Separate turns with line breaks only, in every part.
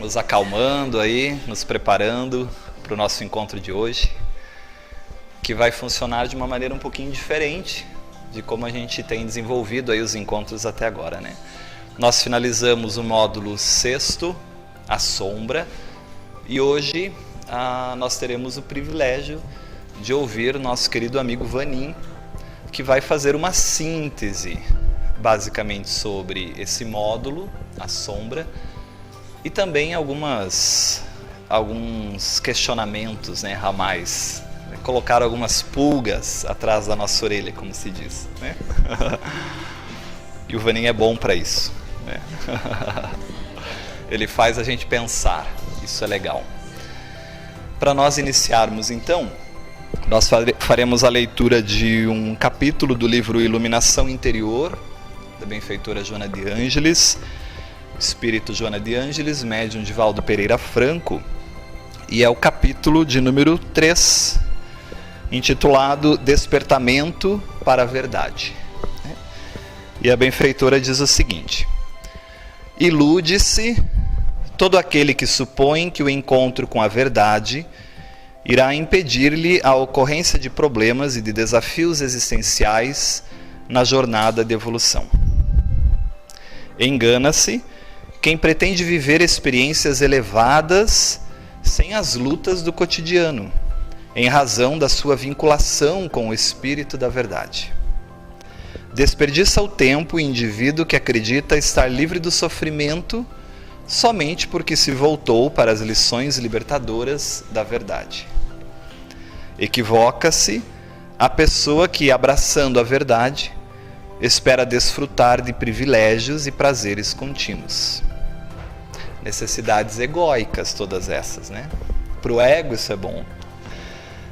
nos acalmando aí, nos preparando para o nosso encontro de hoje, que vai funcionar de uma maneira um pouquinho diferente de como a gente tem desenvolvido aí os encontros até agora, né? Nós finalizamos o módulo 6º, a sombra, e hoje nós teremos o privilégio de ouvir o nosso querido amigo Vanin, que vai fazer uma síntese basicamente sobre esse módulo, a sombra, e também alguns questionamentos, né, a mais, colocar algumas pulgas atrás da nossa orelha, como se diz, né? E o Vanin é bom para isso, né? Ele faz a gente pensar, isso é legal. Para nós iniciarmos então, nós faremos a leitura de um capítulo do livro Iluminação Interior, da benfeitora Joana de Ângeles, Espírito Joana de Ângeles, médium Divaldo Pereira Franco, e é o capítulo de número 3, intitulado Despertamento para a Verdade. E a benfeitora diz o seguinte: ilude-se todo aquele que supõe que o encontro com a verdade irá impedir-lhe a ocorrência de problemas e de desafios existenciais na jornada de evolução. Engana-se quem pretende viver experiências elevadas sem as lutas do cotidiano, em razão da sua vinculação com o Espírito da Verdade. Desperdiça o tempo o indivíduo que acredita estar livre do sofrimento somente porque se voltou para as lições libertadoras da verdade. Equivoca-se a pessoa que, abraçando a verdade, espera desfrutar de privilégios e prazeres contínuos. Necessidades egóicas todas essas, né? Para o ego isso é bom.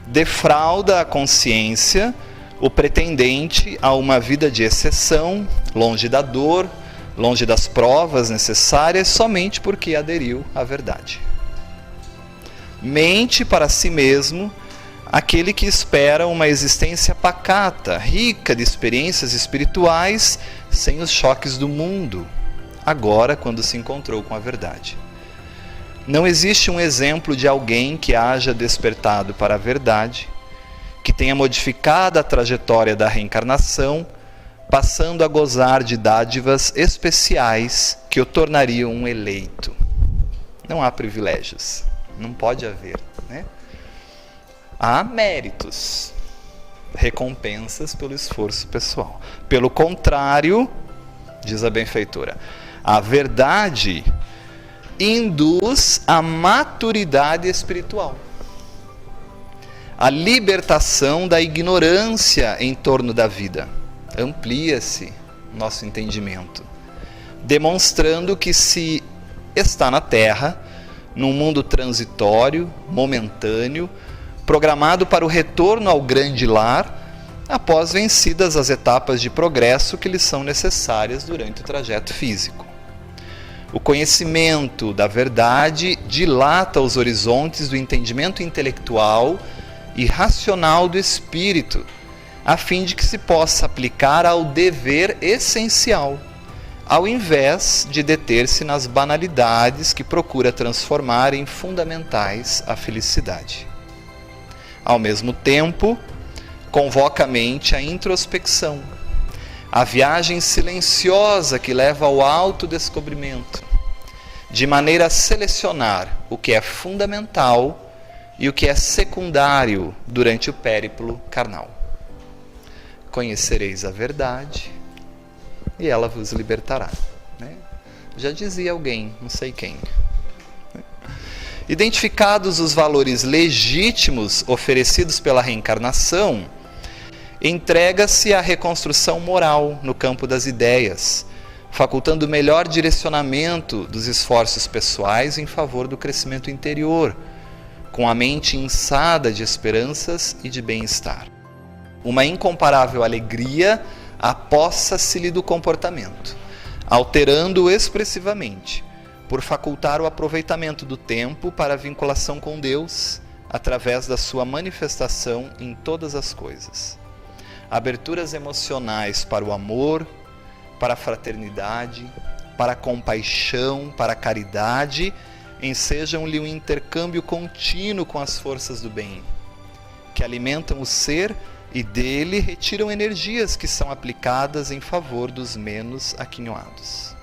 Defrauda a consciência o pretendente a uma vida de exceção, longe da dor, longe das provas necessárias, somente porque aderiu à verdade. Mente para si mesmo aquele que espera uma existência pacata, rica de experiências espirituais, sem os choques do mundo, agora quando se encontrou com a verdade. Não existe um exemplo de alguém que haja despertado para a verdade, que tenha modificado a trajetória da reencarnação, passando a gozar de dádivas especiais que o tornariam um eleito. Não há privilégios, não pode haver, né? Há méritos, recompensas pelo esforço pessoal. Pelo contrário, diz a benfeitora, a verdade induz a maturidade espiritual, a libertação da ignorância em torno da vida. Amplia-se nosso entendimento, demonstrando que se está na Terra, num mundo transitório, momentâneo, programado para o retorno ao grande lar, após vencidas as etapas de progresso que lhes são necessárias durante o trajeto físico. O conhecimento da verdade dilata os horizontes do entendimento intelectual e racional do espírito, a fim de que se possa aplicar ao dever essencial, ao invés de deter-se nas banalidades que procura transformar em fundamentais a felicidade. Ao mesmo tempo, convoca a mente à introspecção, a viagem silenciosa que leva ao autodescobrimento, de maneira a selecionar o que é fundamental e o que é secundário durante o périplo carnal. Conhecereis a verdade e ela vos libertará, né? Já dizia alguém, não sei quem. Identificados os valores legítimos oferecidos pela reencarnação, entrega-se à reconstrução moral no campo das ideias, facultando melhor direcionamento dos esforços pessoais em favor do crescimento interior, com a mente inçada de esperanças e de bem-estar. Uma incomparável alegria apossa-se-lhe do comportamento, alterando-o expressivamente, por facultar o aproveitamento do tempo para a vinculação com Deus, através da sua manifestação em todas as coisas. Aberturas emocionais para o amor, para a fraternidade, para a compaixão, para a caridade, ensejam-lhe um intercâmbio contínuo com as forças do bem, que alimentam o ser e dele retiram energias que são aplicadas em favor dos menos aquinhoados.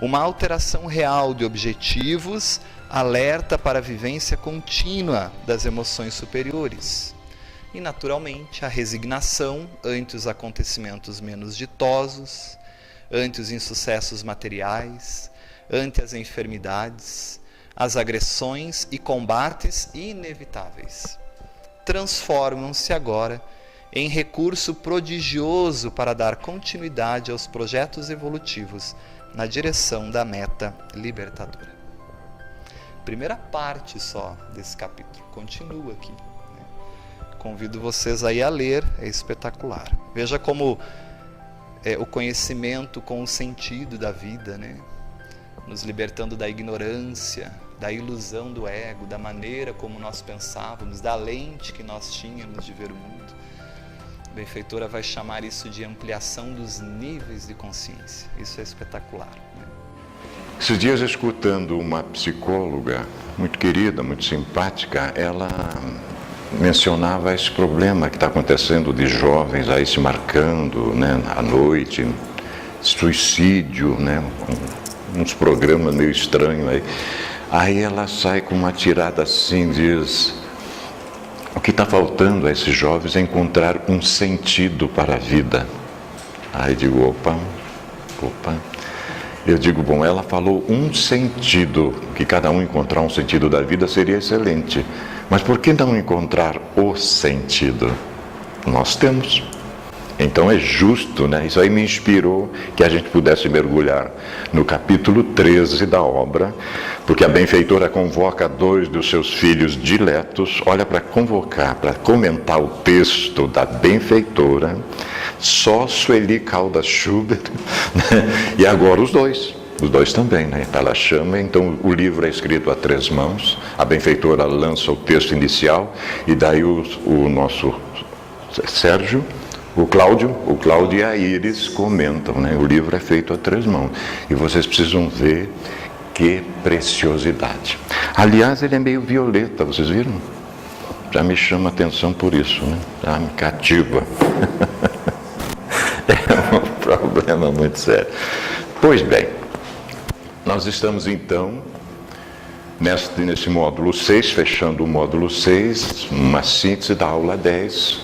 Uma alteração real de objetivos alerta para a vivência contínua das emoções superiores. E, naturalmente, a resignação ante os acontecimentos menos ditosos, ante os insucessos materiais, ante as enfermidades, as agressões e combates inevitáveis. Transformam-se agora em recurso prodigioso para dar continuidade aos projetos evolutivos na direção da meta libertadora. Primeira parte só desse capítulo, continua aqui. Convido vocês aí a ler, é espetacular. Veja como o conhecimento com o sentido da vida, né? Nos libertando da ignorância, da ilusão do ego, da maneira como nós pensávamos, da lente que nós tínhamos de ver o mundo. A benfeitora vai chamar isso de ampliação dos níveis de consciência. Isso é espetacular, né?
Esses dias, escutando uma psicóloga muito querida, muito simpática, ela mencionava esse problema que está acontecendo de jovens aí se marcando, né, à noite, suicídio, né, uns programas meio estranhos aí. Aí ela sai com uma tirada assim, diz: o que está faltando a esses jovens é encontrar um sentido para a vida. Aí digo, opa. Eu digo, bom, ela falou um sentido, que cada um encontrar um sentido da vida seria excelente. Mas por que não encontrar o sentido? Nós temos. Então é justo, né? Isso aí me inspirou que a gente pudesse mergulhar no capítulo 13 da obra, porque a benfeitora convoca 2 dos seus filhos diletos, olha, para convocar, para comentar o texto da benfeitora, só Sueli Caldas Schubert, né? E agora os dois também, né? Ela chama, então o livro é escrito a 3 mãos, a benfeitora lança o texto inicial, e daí o nosso Sérgio, o Cláudio e a Iris comentam, né? O livro é feito a 3 mãos, e vocês precisam ver que preciosidade. Aliás, ele é meio violeta, vocês viram? Já me chama a atenção por isso, né? Já me cativa. É um problema muito sério. Pois bem, nós estamos então nesse módulo 6, fechando o módulo 6, uma síntese da aula 10,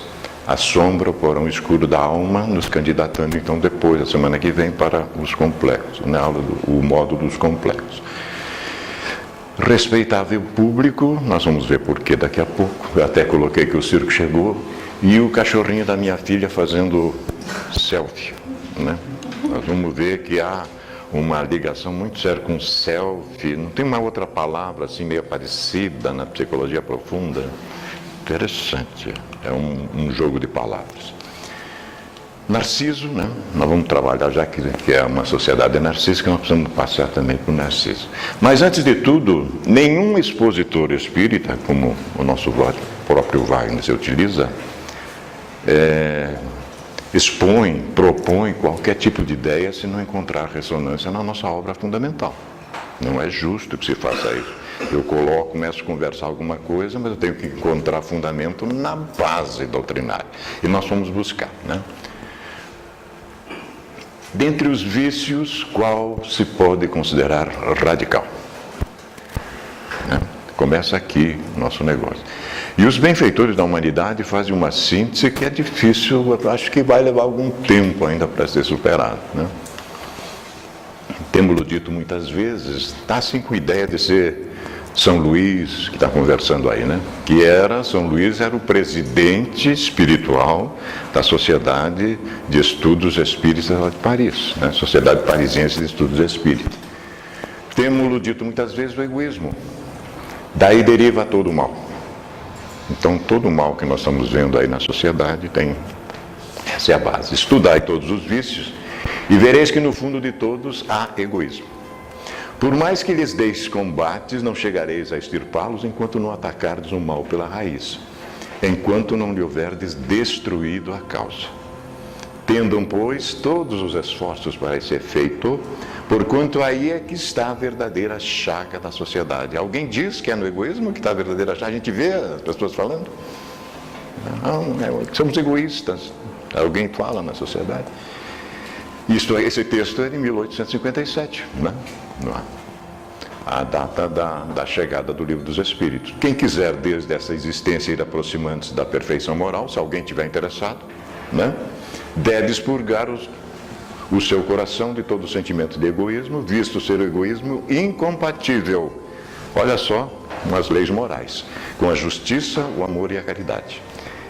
a sombra, o porão escuro da alma, nos candidatando então depois, a semana que vem, para os complexos, né? O módulo dos complexos. Respeitável público, nós vamos ver por que daqui a pouco, eu até coloquei que o circo chegou, e o cachorrinho da minha filha fazendo selfie, né? Nós vamos ver que há uma ligação muito séria com selfie, não tem uma outra palavra assim meio parecida na psicologia profunda? Interessante, é um jogo de palavras. Narciso, né? Nós vamos trabalhar, já que é uma sociedade narcísica, nós precisamos passar também para o Narciso. Mas antes de tudo, nenhum expositor espírita, como o nosso próprio Wagner se utiliza, propõe qualquer tipo de ideia se não encontrar ressonância na nossa obra fundamental. Não é justo que se faça isso. Eu começo a conversar alguma coisa, mas eu tenho que encontrar fundamento na base doutrinária. E nós vamos buscar, né? Dentre os vícios, qual se pode considerar radical? Né? Começa aqui o nosso negócio. E os benfeitores da humanidade fazem uma síntese que é difícil, eu acho que vai levar algum tempo ainda para ser superado, né? Temos-lo dito muitas vezes, está assim com a ideia de ser São Luís, que está conversando aí, né? São Luís era o presidente espiritual da Sociedade de Estudos Espíritas de Paris, né? Sociedade Parisiense de Estudos Espíritas. Temos-lo dito muitas vezes, o egoísmo. Daí deriva todo o mal. Então, todo o mal que nós estamos vendo aí na sociedade essa é a base. Estudai todos os vícios e vereis que no fundo de todos há egoísmo. Por mais que lhes deis combates, não chegareis a extirpá-los enquanto não atacardes o mal pela raiz, enquanto não lhe houverdes destruído a causa. Tendam, pois, todos os esforços para esse efeito, porquanto aí é que está a verdadeira chaga da sociedade. Alguém diz que é no egoísmo que está a verdadeira chaga? A gente vê as pessoas falando. Não, somos egoístas. Alguém fala na sociedade. Esse texto é de 1857, né? A data da chegada do Livro dos Espíritos. Quem quiser, desde essa existência, ir aproximando-se da perfeição moral, se alguém estiver interessado, né? Deve expurgar o seu coração de todo sentimento de egoísmo, visto ser o egoísmo incompatível, olha só, com as leis morais, com a justiça, o amor e a caridade.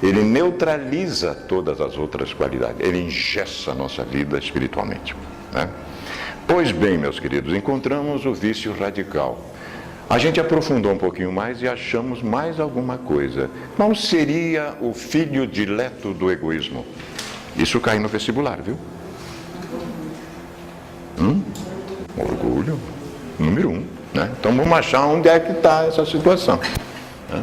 Ele neutraliza todas as outras qualidades, ele engessa a nossa vida espiritualmente, né? Pois bem, meus queridos, encontramos o vício radical. A gente aprofundou um pouquinho mais e achamos mais alguma coisa. Qual seria o filho dileto do egoísmo? Isso cai no vestibular, viu? Orgulho, número 1, né? Então vamos achar onde é que está essa situação, né?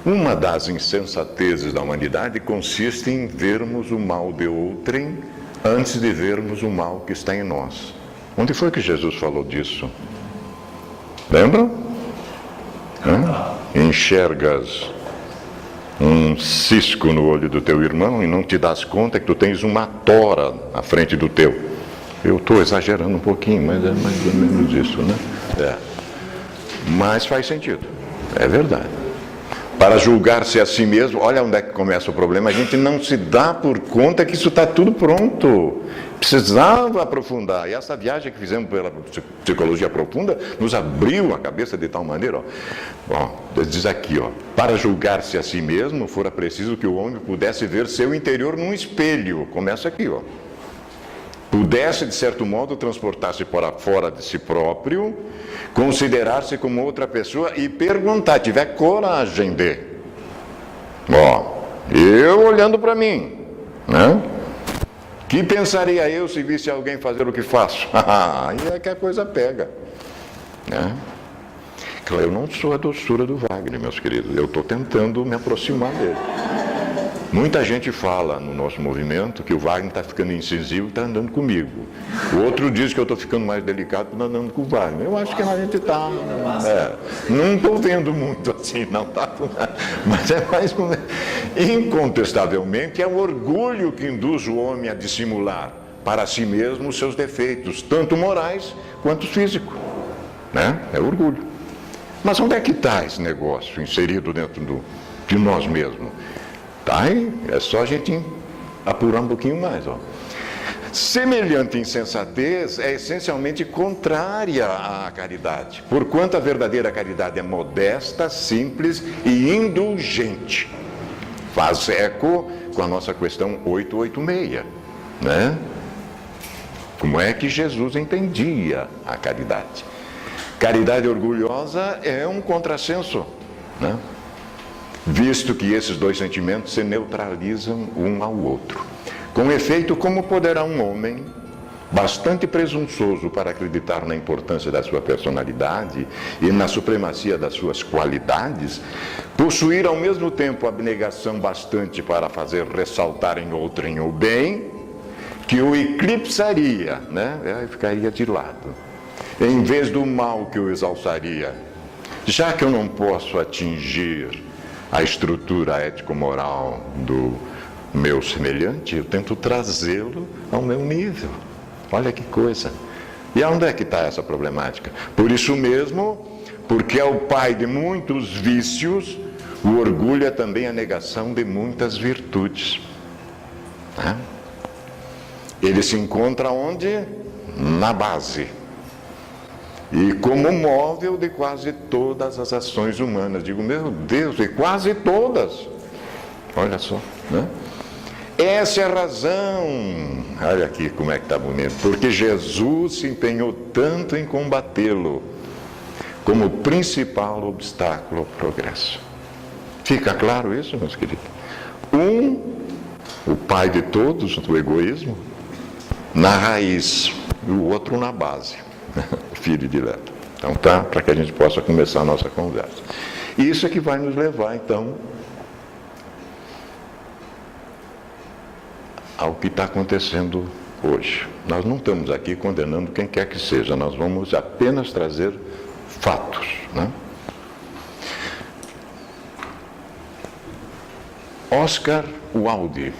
Uma das insensatezes da humanidade consiste em vermos o mal de outrem antes de vermos o mal que está em nós. Onde foi que Jesus falou disso? Lembram? Enxergas um cisco no olho do teu irmão e não te das conta que tu tens uma tora na frente do teu. Eu estou exagerando um pouquinho, mas é mais ou menos isso, né? Mas faz sentido, é verdade. Para julgar-se a si mesmo, olha onde é que começa o problema, a gente não se dá por conta que isso está tudo pronto. Precisava aprofundar, e essa viagem que fizemos pela psicologia profunda nos abriu a cabeça de tal maneira, diz aqui, para julgar-se a si mesmo, fora preciso que o homem pudesse ver seu interior num espelho. Começa aqui, pudesse, de certo modo, transportar-se para fora de si próprio, considerar-se como outra pessoa e perguntar, tiver coragem de, eu olhando para mim, né? Que pensaria eu se visse alguém fazer o que faço? Aí é que a coisa pega, né? Claro, eu não sou a doçura do Wagner, meus queridos, eu estou tentando me aproximar dele. Muita gente fala no nosso movimento que o Wagner está ficando incisivo e está andando comigo. O outro diz que eu estou ficando mais delicado e andando com o Wagner. Eu acho que a gente está... não estou vendo muito assim, não está. Mas é mais... Incontestavelmente, é o orgulho que induz o homem a dissimular para si mesmo os seus defeitos, tanto morais quanto físicos, né? É orgulho. Mas onde é que está esse negócio inserido dentro de nós mesmos? Tá aí, é só a gente apurar um pouquinho mais, Semelhante insensatez é essencialmente contrária à caridade, porquanto a verdadeira caridade é modesta, simples e indulgente. Faz eco com a nossa questão 886, né? Como é que Jesus entendia a caridade? Caridade orgulhosa é um contrassenso, né? Visto que esses dois sentimentos se neutralizam um ao outro. Com efeito, como poderá um homem, bastante presunçoso para acreditar na importância da sua personalidade e na supremacia das suas qualidades, possuir ao mesmo tempo abnegação bastante para fazer ressaltar em outrem o bem, que o eclipsaria, né? Ficaria de lado, em vez do mal que o exalçaria? Já que eu não posso atingir a estrutura ético-moral do meu semelhante, eu tento trazê-lo ao meu nível. Olha que coisa. E onde é que está essa problemática? Por isso mesmo, porque é o pai de muitos vícios, o orgulho é também a negação de muitas virtudes, né? Ele se encontra onde? Na base. E como móvel de quase todas as ações humanas. Digo, meu Deus, de quase todas. Olha só, né? Essa é a razão. Olha aqui como é que está bonito. Porque Jesus se empenhou tanto em combatê-lo como principal obstáculo ao progresso. Fica claro isso, meus queridos? O pai de todos, o egoísmo, na raiz, e o outro na base. Filho dileto. Então tá, para que a gente possa começar a nossa conversa. Isso é que vai nos levar então ao que está acontecendo hoje. Nós não estamos aqui condenando quem quer que seja, nós vamos apenas trazer fatos, né? Oscar Wilde.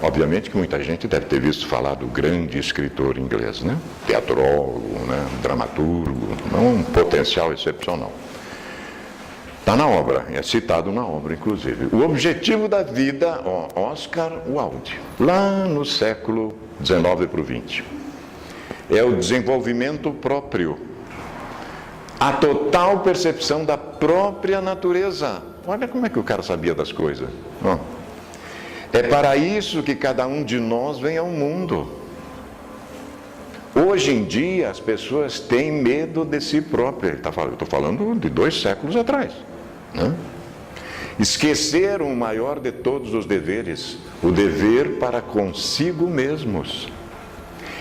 Obviamente que muita gente deve ter visto falar do grande escritor inglês, né? Teatrólogo, né? Dramaturgo, um potencial excepcional. Está na obra, é citado na obra, inclusive. O objetivo da vida, Oscar Wilde, lá no século XIX para o XX, é o desenvolvimento próprio, a total percepção da própria natureza. Olha como é que o cara sabia das coisas. É para isso que cada um de nós vem ao mundo. Hoje em dia as pessoas têm medo de si próprias. Eu estou falando de 2 séculos atrás, né? Esqueceram o maior de todos os deveres, o dever para consigo mesmos.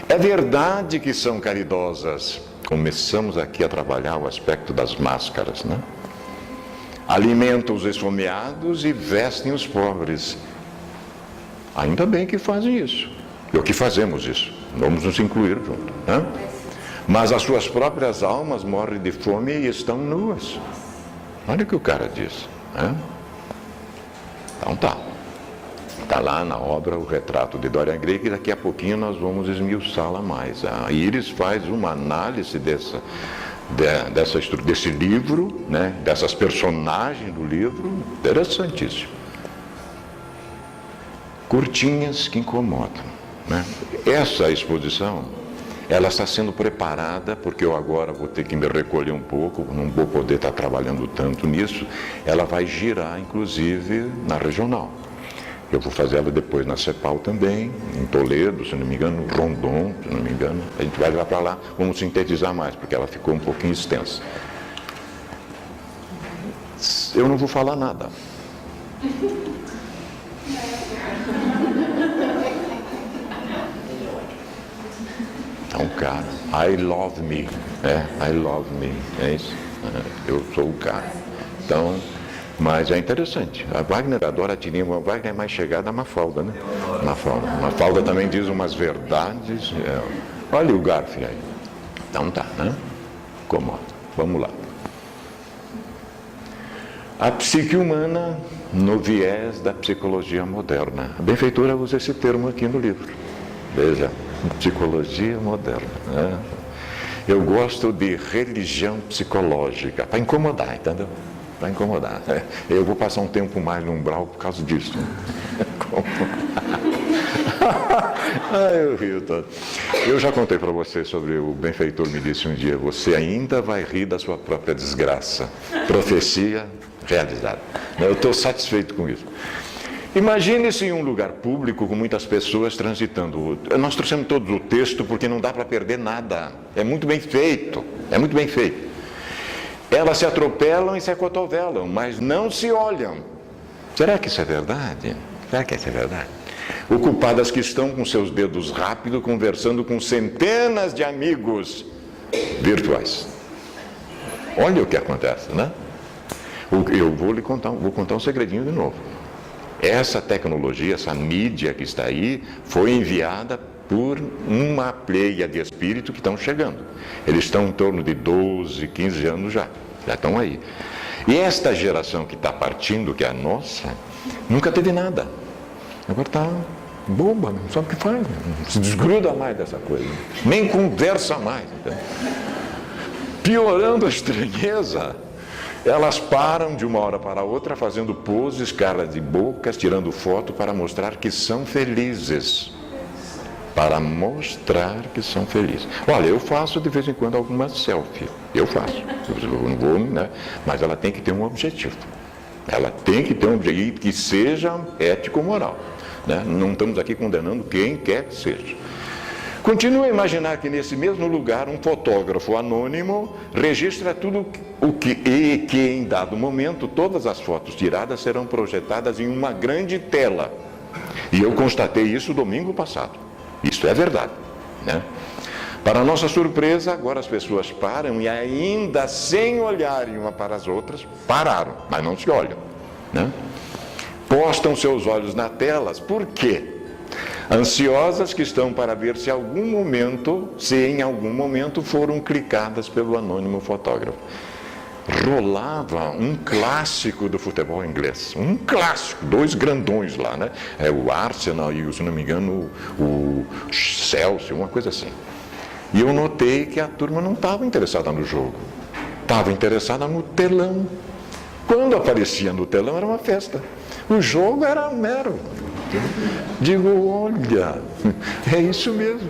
É verdade que são caridosas. Começamos aqui a trabalhar o aspecto das máscaras, né? Alimentam os esfomeados e vestem os pobres. Ainda bem que fazem isso. E o que fazemos isso? Vamos nos incluir junto, né? Mas as suas próprias almas morrem de fome e estão nuas. Olha o que o cara diz, né? Então tá. Está lá na obra o retrato de Dorian Gray, que daqui a pouquinho nós vamos esmiuçá-la mais. A Iris faz uma análise desse livro, né? Dessas personagens do livro, interessantíssimo. Curtinhas que incomodam, né? Essa exposição, ela está sendo preparada, porque eu agora vou ter que me recolher um pouco, não vou poder estar trabalhando tanto nisso. Ela vai girar, inclusive, na regional. Eu vou fazer ela depois na CEPAL também, em Toledo, se não me engano, Rondon, se não me engano. A gente vai lá para lá, vamos sintetizar mais, porque ela ficou um pouquinho extensa. Eu não vou falar nada. Então, cara, I love me, I love me, é isso, eu sou o cara. Então, mas é interessante, a Wagner adora a tirinha, a Wagner é mais chegada a Mafalda, né? Mafalda também diz umas verdades, olha o Garfield aí. Então tá, né? Incomoda, vamos lá. A psique humana no viés da psicologia moderna. A benfeitora usa esse termo aqui no livro. Veja, psicologia moderna, né? Eu gosto de religião psicológica, para incomodar, entendeu? Para incomodar. Eu vou passar um tempo mais no umbral por causa disso. Eu rio todo. Eu já contei para você sobre o benfeitor me disse um dia: você ainda vai rir da sua própria desgraça. Profecia realizada. Eu estou satisfeito com isso. Imagine-se em um lugar público com muitas pessoas transitando. Nós trouxemos todos o texto porque não dá para perder nada. É muito bem feito. É muito bem feito. Elas se atropelam e se acotovelam, mas não se olham. Será que isso é verdade? Será que isso é verdade? Ocupadas que estão com seus dedos rápidos, conversando com centenas de amigos virtuais. Olha o que acontece, né? Eu vou contar um segredinho de novo. Essa tecnologia, essa mídia que está aí, foi enviada por uma pleia de espíritos que estão chegando. Eles estão em torno de 12, 15 anos já estão aí. E esta geração que está partindo, que é a nossa, nunca teve nada. Agora está boba, não sabe o que faz, não se desgruda mais dessa coisa, nem conversa mais. Entendeu? Piorando a estranheza. Elas param de uma hora para outra fazendo poses, caras de bocas, tirando foto para mostrar que são felizes. Para mostrar que são felizes. Olha, eu faço de vez em quando algumas selfies. Eu faço. Eu não vou, né? Mas ela tem que ter um objetivo. Ela tem que ter um objetivo que seja ético-moral. Né? Não estamos aqui condenando quem quer que seja. Continua a imaginar que nesse mesmo lugar um fotógrafo anônimo registra tudo o que em dado momento todas as fotos tiradas serão projetadas em uma grande tela. E eu constatei isso domingo passado. Isso é verdade, né? Para nossa surpresa, agora as pessoas param e ainda sem olharem uma para as outras, pararam, mas não se olham, né? Postam seus olhos na telas, por quê? Ansiosas que estão para ver se em algum momento foram clicadas pelo anônimo fotógrafo. Rolava um clássico do futebol inglês, um clássico, 2 grandões lá, né? O Arsenal e, se não me engano, o Chelsea, uma coisa assim. E eu notei que a turma não estava interessada no jogo, estava interessada no telão. Quando aparecia no telão era uma festa, o jogo era mero. Digo, olha, é isso mesmo.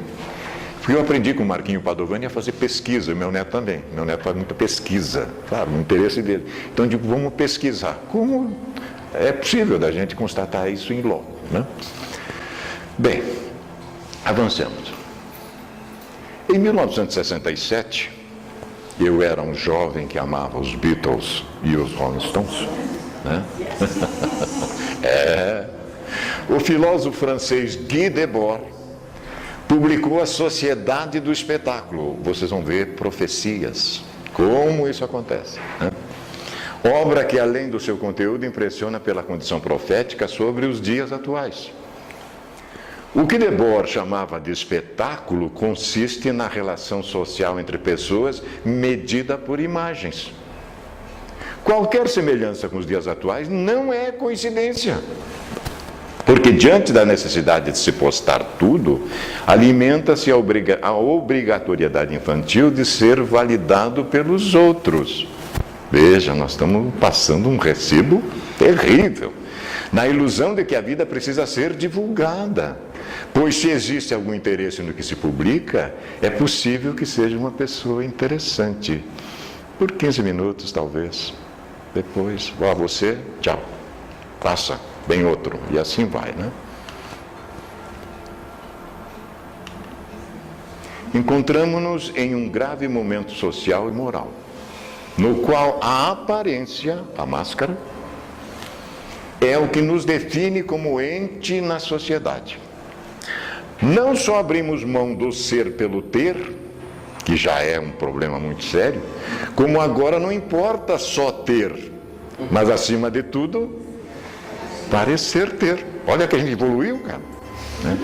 Porque eu aprendi com o Marquinho Padovani a fazer pesquisa, meu neto também. Meu neto faz muita pesquisa, claro, no interesse dele. Então eu digo, vamos pesquisar. Como é possível da gente constatar isso em loco, né? Bem, avancemos. Em 1967, eu era um jovem que amava os Beatles e os Rolling Stones, né? O filósofo francês Guy Debord publicou A Sociedade do Espetáculo. Vocês vão ver profecias, como isso acontece, né? Obra que, além do seu conteúdo, impressiona pela condição profética sobre os dias atuais. O que Debord chamava de espetáculo consiste na relação social entre pessoas medida por imagens. Qualquer semelhança com os dias atuais não é coincidência. Porque diante da necessidade de se postar tudo, alimenta-se a obrigatoriedade infantil de ser validado pelos outros. Veja, nós estamos passando um recibo terrível, na ilusão de que a vida precisa ser divulgada. Pois se existe algum interesse no que se publica, é possível que seja uma pessoa interessante. Por 15 minutos, talvez. Depois, você, tchau. Passa. Vem outro, e assim vai, né? Encontramos-nos em um grave momento social e moral, no qual a aparência, a máscara, é o que nos define como ente na sociedade. Não só abrimos mão do ser pelo ter, que já é um problema muito sério, como agora não importa só ter, mas acima de tudo, parecer ter. Olha que a gente evoluiu, cara, né?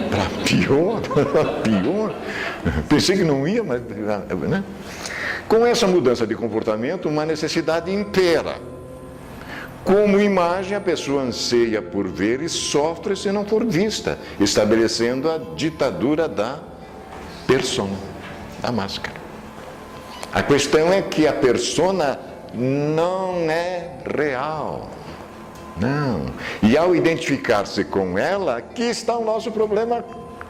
Para pior, pior. Pensei que não ia, mas, né? Com essa mudança de comportamento, uma necessidade impera. Como imagem, a pessoa anseia por ver e sofre se não for vista, estabelecendo a ditadura da persona, da máscara. A questão é que a persona não é real. Não. E ao identificar-se com ela, aqui está o nosso problema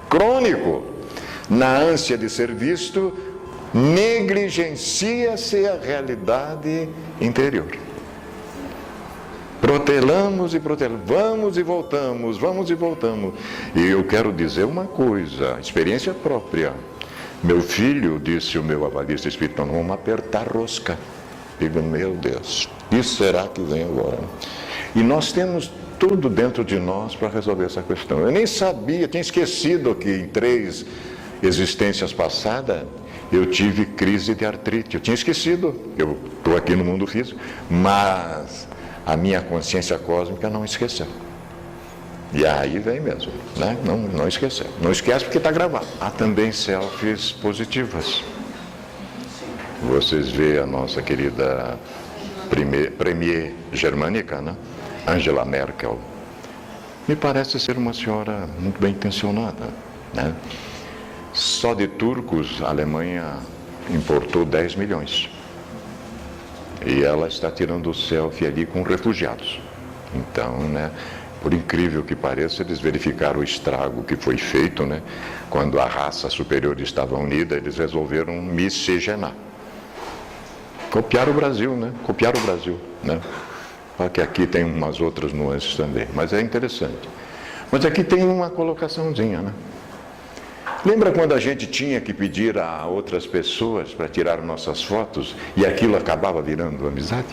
crônico. Na ânsia de ser visto, negligencia-se a realidade interior. Protelamos e protelamos, vamos e voltamos. E eu quero dizer uma coisa, experiência própria. Meu filho, disse o meu avalista espiritual, vamos apertar rosca. Digo, meu Deus, isso será que vem agora? E nós temos tudo dentro de nós para resolver essa questão. Eu nem sabia, tinha esquecido que em 3 existências passadas eu tive crise de artrite. Eu tinha esquecido, eu estou aqui no mundo físico, mas a minha consciência cósmica não esqueceu. E aí vem mesmo, né? Não esqueceu. Não esquece porque está gravado. Há também selfies positivas. Vocês veem a nossa querida premier germânica, né? Angela Merkel. Me parece ser uma senhora muito bem intencionada, né? Só de turcos, a Alemanha importou 10 milhões. E ela está tirando o selfie ali com refugiados. Então, né, por incrível que pareça, eles verificaram o estrago que foi feito, né? Quando a raça superior estava unida, eles resolveram miscigenar. Copiar o Brasil, né? Copiar o Brasil, né? Porque aqui tem umas outras nuances também, mas é interessante. Mas aqui tem uma colocaçãozinha, né? Lembra quando a gente tinha que pedir a outras pessoas para tirar nossas fotos e aquilo acabava virando amizade?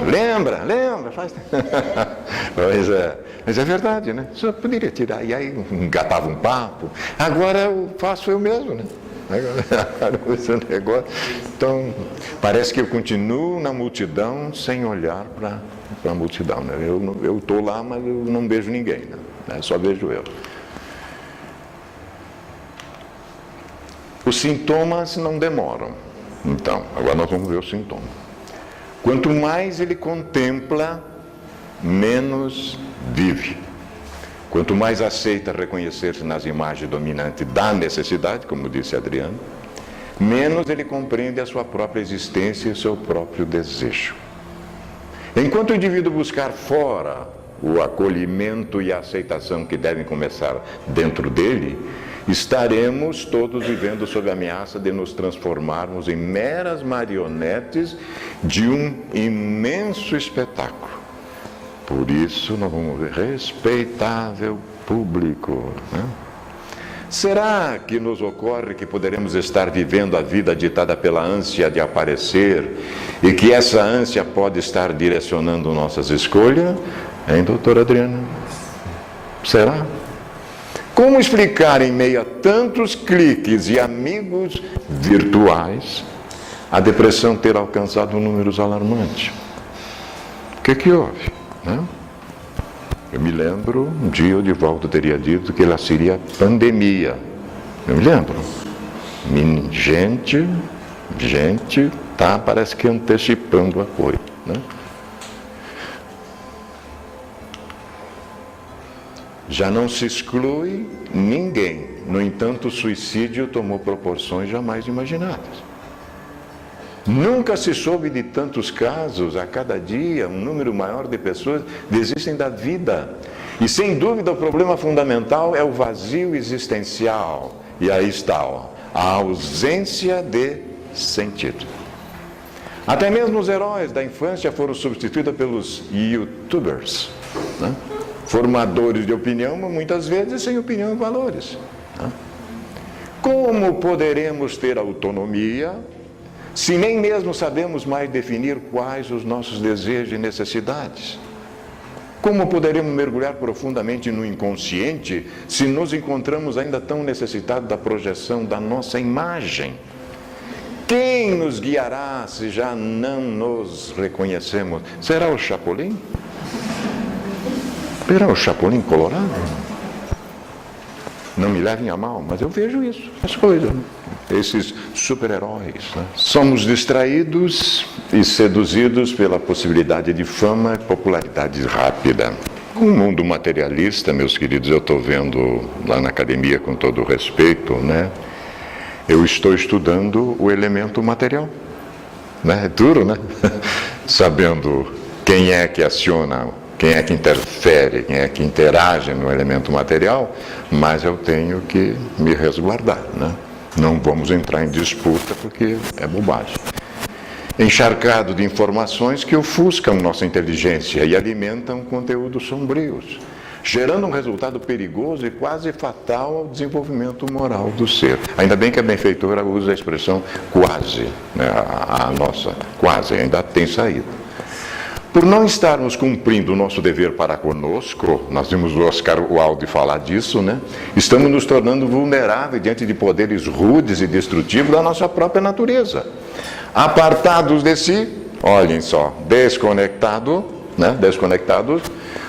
Lembra? Faz... Mas é verdade, né? Só poderia tirar, e aí engatava um papo. Agora eu faço eu mesmo, né? Esse negócio. Então, parece que eu continuo na multidão sem olhar para a multidão. Né? Eu estou lá, mas eu não vejo ninguém. Né? Só vejo eu. Os sintomas não demoram. Então, agora nós vamos ver os sintomas. Quanto mais ele contempla, menos vive. Quanto mais aceita reconhecer-se nas imagens dominantes da necessidade, como disse Adriano, menos ele compreende a sua própria existência e o seu próprio desejo. Enquanto o indivíduo buscar fora o acolhimento e a aceitação que devem começar dentro dele, estaremos todos vivendo sob a ameaça de nos transformarmos em meras marionetes de um imenso espetáculo. Por isso, nós vamos ver, respeitável público. Né? Será que nos ocorre que poderemos estar vivendo a vida ditada pela ânsia de aparecer e que essa ânsia pode estar direcionando nossas escolhas? Hein, doutora Adriana? Será? Como explicar em meio a tantos cliques e amigos virtuais a depressão ter alcançado números alarmantes? O que houve? Né? Eu me lembro, um dia o Divaldo teria dito que ela seria pandemia. Eu me lembro. Gente, parece que antecipando a coisa. Né? Já não se exclui ninguém. No entanto, o suicídio tomou proporções jamais imaginadas. Nunca se soube de tantos casos. A cada dia, um número maior de pessoas desistem da vida. E, sem dúvida, o problema fundamental é o vazio existencial. E aí está, a ausência de sentido. Até mesmo os heróis da infância foram substituídos pelos youtubers, né? Formadores de opinião, mas muitas vezes sem opinião e valores. Como poderemos ter autonomia se nem mesmo sabemos mais definir quais os nossos desejos e necessidades? Como poderemos mergulhar profundamente no inconsciente se nos encontramos ainda tão necessitados da projeção da nossa imagem? Quem nos guiará se já não nos reconhecemos? Será o Chapolin? Será o Chapolin colorado? Não me levem a mal, mas eu vejo isso, as coisas, né? Esses super-heróis. Né? Somos distraídos e seduzidos pela possibilidade de fama e popularidade rápida. O mundo materialista, meus queridos, eu estou vendo lá na academia, com todo o respeito, né? Eu estou estudando o elemento material. Né? É duro, né? Sabendo quem é que aciona, quem é que interfere, quem é que interage no elemento material, mas eu tenho que me resguardar, né? Não vamos entrar em disputa porque é bobagem. Encharcado de informações que ofuscam nossa inteligência e alimentam conteúdos sombrios, gerando um resultado perigoso e quase fatal ao desenvolvimento moral do ser. Ainda bem que a benfeitora usa a expressão quase, né? A nossa quase ainda tem saída. Por não estarmos cumprindo o nosso dever para conosco, nós vimos o Oscar Wilde falar disso, né? Estamos nos tornando vulneráveis diante de poderes rudes e destrutivos da nossa própria natureza. Apartados de si, olhem só, desconectados,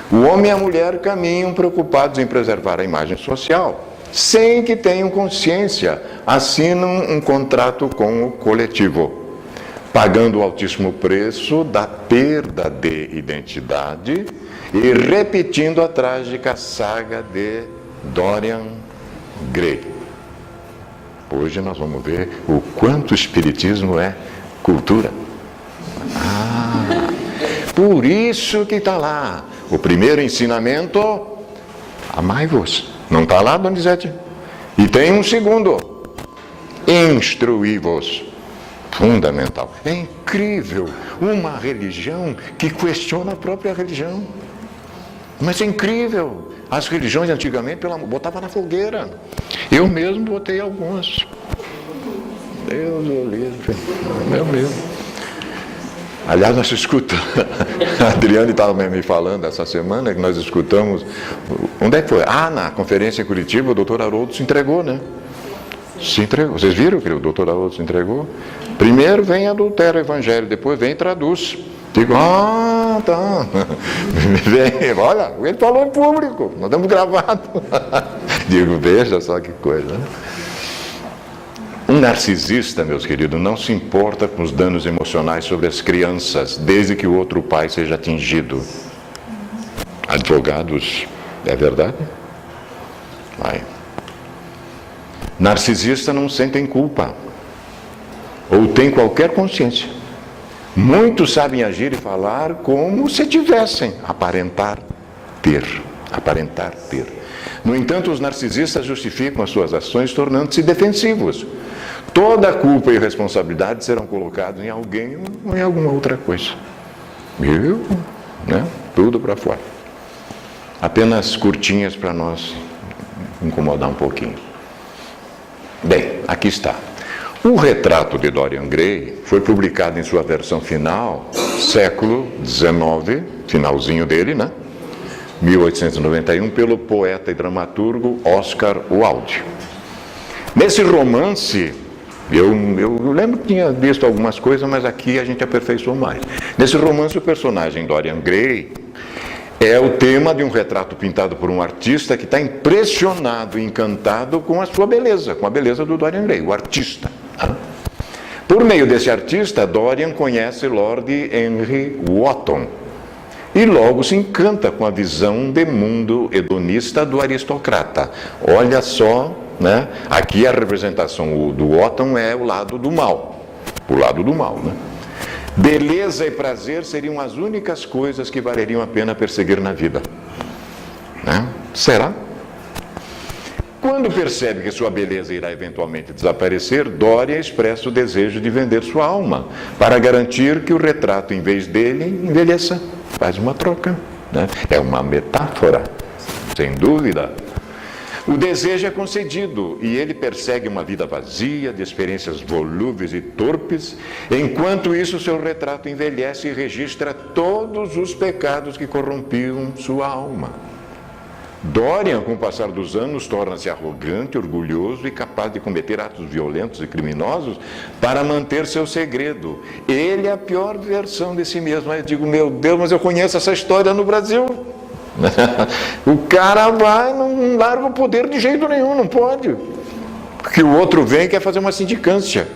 o homem e a mulher caminham preocupados em preservar a imagem social, sem que tenham consciência, assinam um contrato com o coletivo, pagando o altíssimo preço da perda de identidade e repetindo a trágica saga de Dorian Gray. Hoje nós vamos ver o quanto o Espiritismo é cultura. Por isso que está lá. O primeiro ensinamento, amai-vos. Não está lá, Donizete? E tem um segundo, instruí-vos. Fundamental. É incrível uma religião que questiona a própria religião. Mas é incrível. As religiões antigamente botavam na fogueira. Eu mesmo botei algumas. Deus o livre. Meu Deus. Aliás, nós escutamos. A Adriane estava me falando essa semana que nós escutamos. Onde é que foi? Na conferência em Curitiba, o doutor Haroldo se entregou, né? Se entregou. Vocês viram que o doutor Haroldo se entregou? Primeiro vem adultera o evangelho, depois vem e traduz. Digo, tá. Vem, olha, ele falou em público, nós estamos gravados. Digo, veja só que coisa, né? Um narcisista, meus queridos, não se importa com os danos emocionais sobre as crianças, desde que o outro pai seja atingido. Advogados, é verdade? Vai. Narcisistas não sentem culpa, ou têm qualquer consciência. Muitos sabem agir e falar como se tivessem, aparentar ter. No entanto, os narcisistas justificam as suas ações tornando-se defensivos. Toda a culpa e responsabilidade serão colocados em alguém ou em alguma outra coisa. Viu? Né? Tudo para fora. Apenas curtinhas para nós incomodar um pouquinho. Bem, aqui está. O retrato de Dorian Gray foi publicado em sua versão final, século XIX, finalzinho dele, né? 1891, pelo poeta e dramaturgo Oscar Wilde. Nesse romance, eu lembro que tinha visto algumas coisas, mas aqui a gente aperfeiçoou mais. Nesse romance, o personagem Dorian Gray é o tema de um retrato pintado por um artista que está impressionado e encantado com a sua beleza, com a beleza do Dorian Gray, o artista. Por meio desse artista, Dorian conhece Lord Henry Wotton e logo se encanta com a visão de mundo hedonista do aristocrata. Olha só, né? Aqui a representação do Wotton é o lado do mal, né? Beleza e prazer seriam as únicas coisas que valeriam a pena perseguir na vida. Né? Será? Quando percebe que sua beleza irá eventualmente desaparecer, Dorian expressa o desejo de vender sua alma para garantir que o retrato, em vez dele, envelheça. Faz uma troca. Né? É uma metáfora, sem dúvida. O desejo é concedido e ele persegue uma vida vazia, de experiências volúveis e torpes. Enquanto isso, seu retrato envelhece e registra todos os pecados que corrompiam sua alma. Dorian, com o passar dos anos, torna-se arrogante, orgulhoso e capaz de cometer atos violentos e criminosos para manter seu segredo. Ele é a pior versão de si mesmo. Eu digo, meu Deus, mas eu conheço essa história no Brasil. O cara vai, não larga o poder de jeito nenhum, não pode. Porque o outro vem e quer fazer uma sindicância.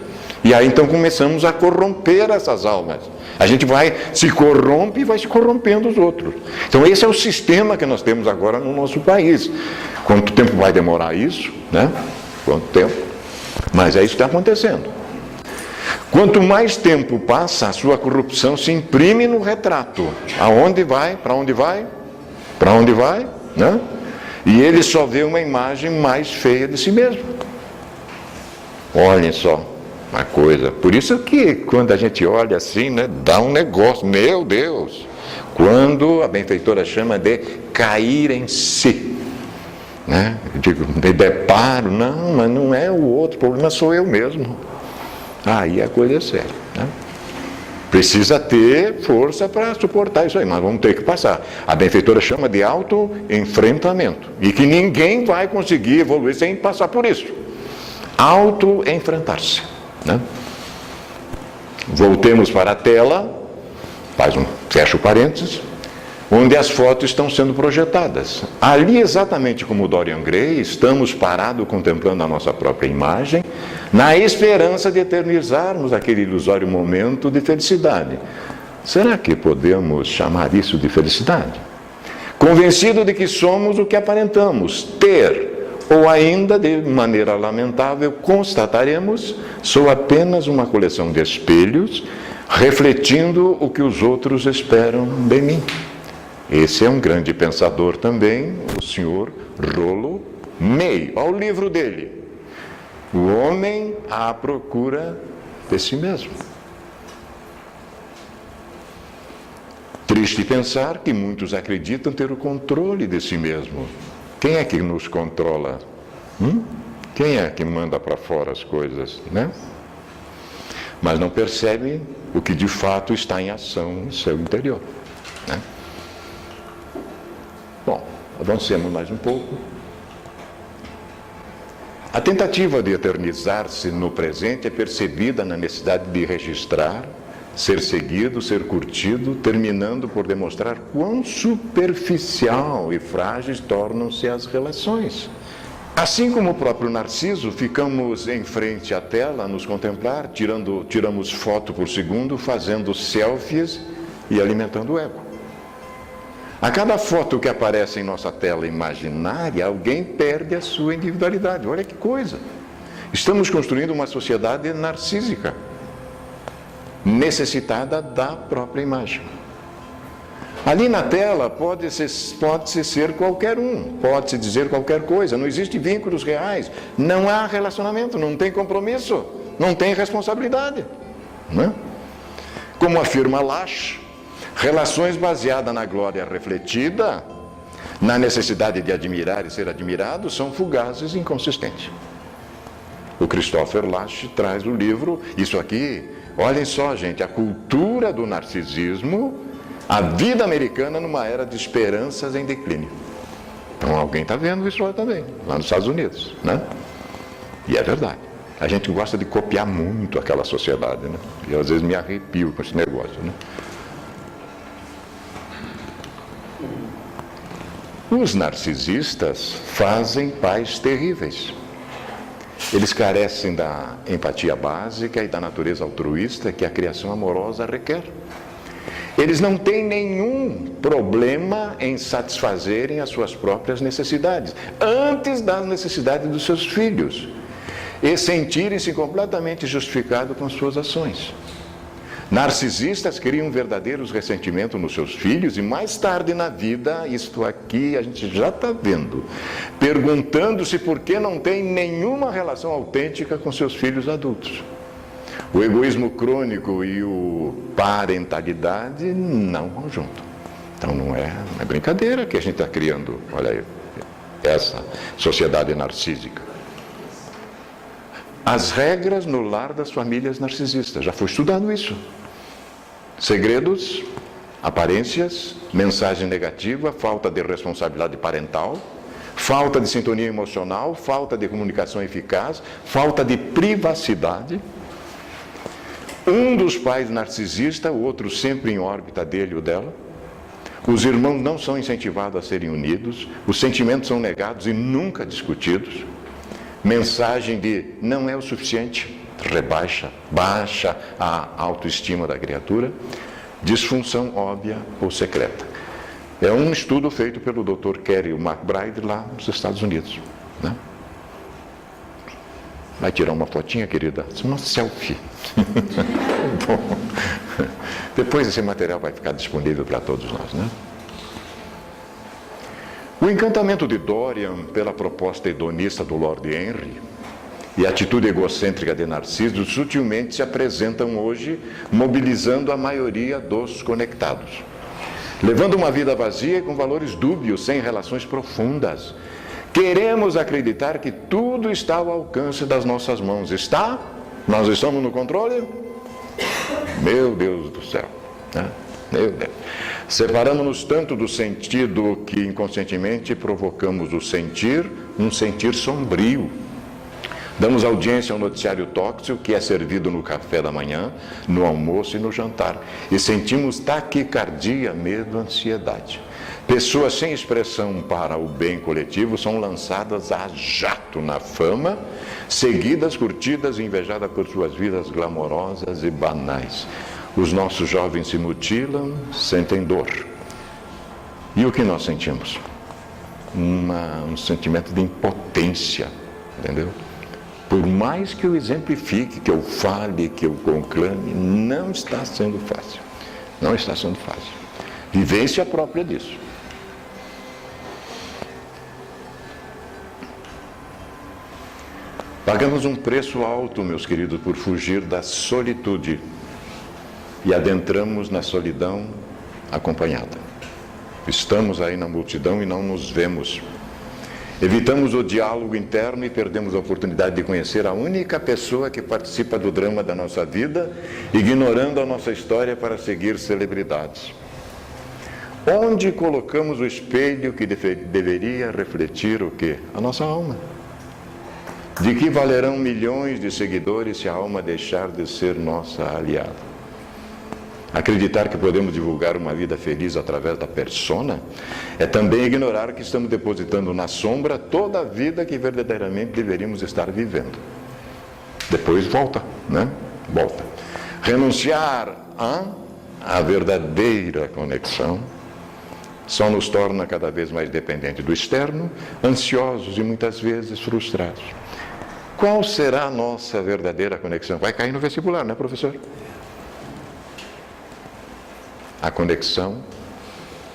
E aí então começamos a corromper essas almas. A gente se corrompe e vai se corrompendo os outros. Então esse é o sistema que nós temos agora no nosso país. Quanto tempo vai demorar isso? Né? Quanto tempo? Mas é isso que está acontecendo. Quanto mais tempo passa, a sua corrupção se imprime no retrato. Aonde vai? Para onde vai? Para onde vai? Né? E ele só vê uma imagem mais feia de si mesmo. Olhem só, uma coisa. Por isso que quando a gente olha assim, né, dá um negócio. Meu Deus! Quando a benfeitora chama de cair em si. Né? Eu digo, me deparo, não, mas não é o outro, o problema sou eu mesmo. Aí a coisa é séria. Né? Precisa ter força para suportar isso aí, mas vamos ter que passar. A benfeitora chama de auto-enfrentamento. E que ninguém vai conseguir evoluir sem passar por isso. Auto-enfrentar-se. Né? Voltemos para a tela, fecha o parênteses, onde as fotos estão sendo projetadas. Ali, exatamente como Dorian Gray, estamos parados contemplando a nossa própria imagem, na esperança de eternizarmos aquele ilusório momento de felicidade. Será que podemos chamar isso de felicidade? Convencido de que somos o que aparentamos ter, ou ainda, de maneira lamentável, constataremos, sou apenas uma coleção de espelhos, refletindo o que os outros esperam de mim. Esse é um grande pensador também, o senhor Rollo May. Olha o livro dele. O homem à procura de si mesmo. Triste pensar que muitos acreditam ter o controle de si mesmo. Quem é que nos controla? Quem é que manda para fora as coisas, né? Mas não percebe o que de fato está em ação no seu interior, né? Bom, avancemos mais um pouco. A tentativa de eternizar-se no presente é percebida na necessidade de registrar, ser seguido, ser curtido, terminando por demonstrar quão superficial e frágeis tornam-se as relações. Assim como o próprio Narciso, ficamos em frente à tela a nos contemplar, tiramos foto por segundo, fazendo selfies e alimentando o ego. A cada foto que aparece em nossa tela imaginária, alguém perde a sua individualidade. Olha que coisa! Estamos construindo uma sociedade narcísica, necessitada da própria imagem. Ali na tela pode-se ser qualquer um, pode-se dizer qualquer coisa, não existem vínculos reais, não há relacionamento, não tem compromisso, não tem responsabilidade. Não é? Como afirma Lasch, relações baseadas na glória refletida, na necessidade de admirar e ser admirado, são fugazes e inconsistentes. O Christopher Lasch traz o livro, isso aqui, olhem só, gente, a cultura do narcisismo, a vida americana numa era de esperanças em declínio. Então alguém está vendo isso lá também, lá nos Estados Unidos, né? E é verdade. A gente gosta de copiar muito aquela sociedade, né? E às vezes me arrepio com esse negócio, né? Os narcisistas fazem pais terríveis. Eles carecem da empatia básica e da natureza altruísta que a criação amorosa requer. Eles não têm nenhum problema em satisfazerem as suas próprias necessidades, antes das necessidades dos seus filhos, e sentirem-se completamente justificados com suas ações. Narcisistas criam verdadeiros ressentimentos nos seus filhos e mais tarde na vida, isto aqui a gente já está vendo, perguntando-se por que não tem nenhuma relação autêntica com seus filhos adultos. O egoísmo crônico e o parentalidade não vão junto. Então não é brincadeira que a gente está criando, olha aí, essa sociedade narcísica. As regras no lar das famílias narcisistas, já foi estudado isso. Segredos, aparências, mensagem negativa, falta de responsabilidade parental, falta de sintonia emocional, falta de comunicação eficaz, falta de privacidade. Um dos pais narcisista, o outro sempre em órbita dele ou dela. Os irmãos não são incentivados a serem unidos, os sentimentos são negados e nunca discutidos. Mensagem de não é o suficiente, baixa a autoestima da criatura, disfunção óbvia ou secreta. É um estudo feito pelo Dr. Kerry McBride lá nos Estados Unidos, né? Vai tirar uma fotinha, querida? Uma selfie. Bom, depois esse material vai ficar disponível para todos nós, né? O encantamento de Dorian pela proposta hedonista do Lord Henry e a atitude egocêntrica de Narciso sutilmente se apresentam hoje, mobilizando a maioria dos conectados, levando uma vida vazia e com valores dúbios, sem relações profundas. Queremos acreditar que tudo está ao alcance das nossas mãos. Está? Nós estamos no controle? Meu Deus do céu, né? Meu Deus. Separamos-nos tanto do sentido que inconscientemente provocamos o sentir, um sentir sombrio. Damos audiência ao noticiário tóxico que é servido no café da manhã, no almoço e no jantar. E sentimos taquicardia, medo, ansiedade. Pessoas sem expressão para o bem coletivo são lançadas a jato na fama, seguidas, curtidas e invejadas por suas vidas glamorosas e banais. Os nossos jovens se mutilam, sentem dor. E o que nós sentimos? Um sentimento de impotência, entendeu? Por mais que eu exemplifique, que eu fale, que eu conclame, não está sendo fácil. Não está sendo fácil. Vivência própria disso. Pagamos um preço alto, meus queridos, por fugir da solitude e adentramos na solidão acompanhada. Estamos aí na multidão e não nos vemos. Evitamos o diálogo interno e perdemos a oportunidade de conhecer a única pessoa que participa do drama da nossa vida, ignorando a nossa história para seguir celebridades. Onde colocamos o espelho que deveria refletir o quê? A nossa alma. De que valerão milhões de seguidores se a alma deixar de ser nossa aliada? Acreditar que podemos divulgar uma vida feliz através da persona é também ignorar que estamos depositando na sombra toda a vida que verdadeiramente deveríamos estar vivendo. Depois volta, né? Volta. Renunciar à verdadeira conexão só nos torna cada vez mais dependentes do externo, ansiosos e muitas vezes frustrados. Qual será a nossa verdadeira conexão? Vai cair no vestibular, né, professor? A conexão,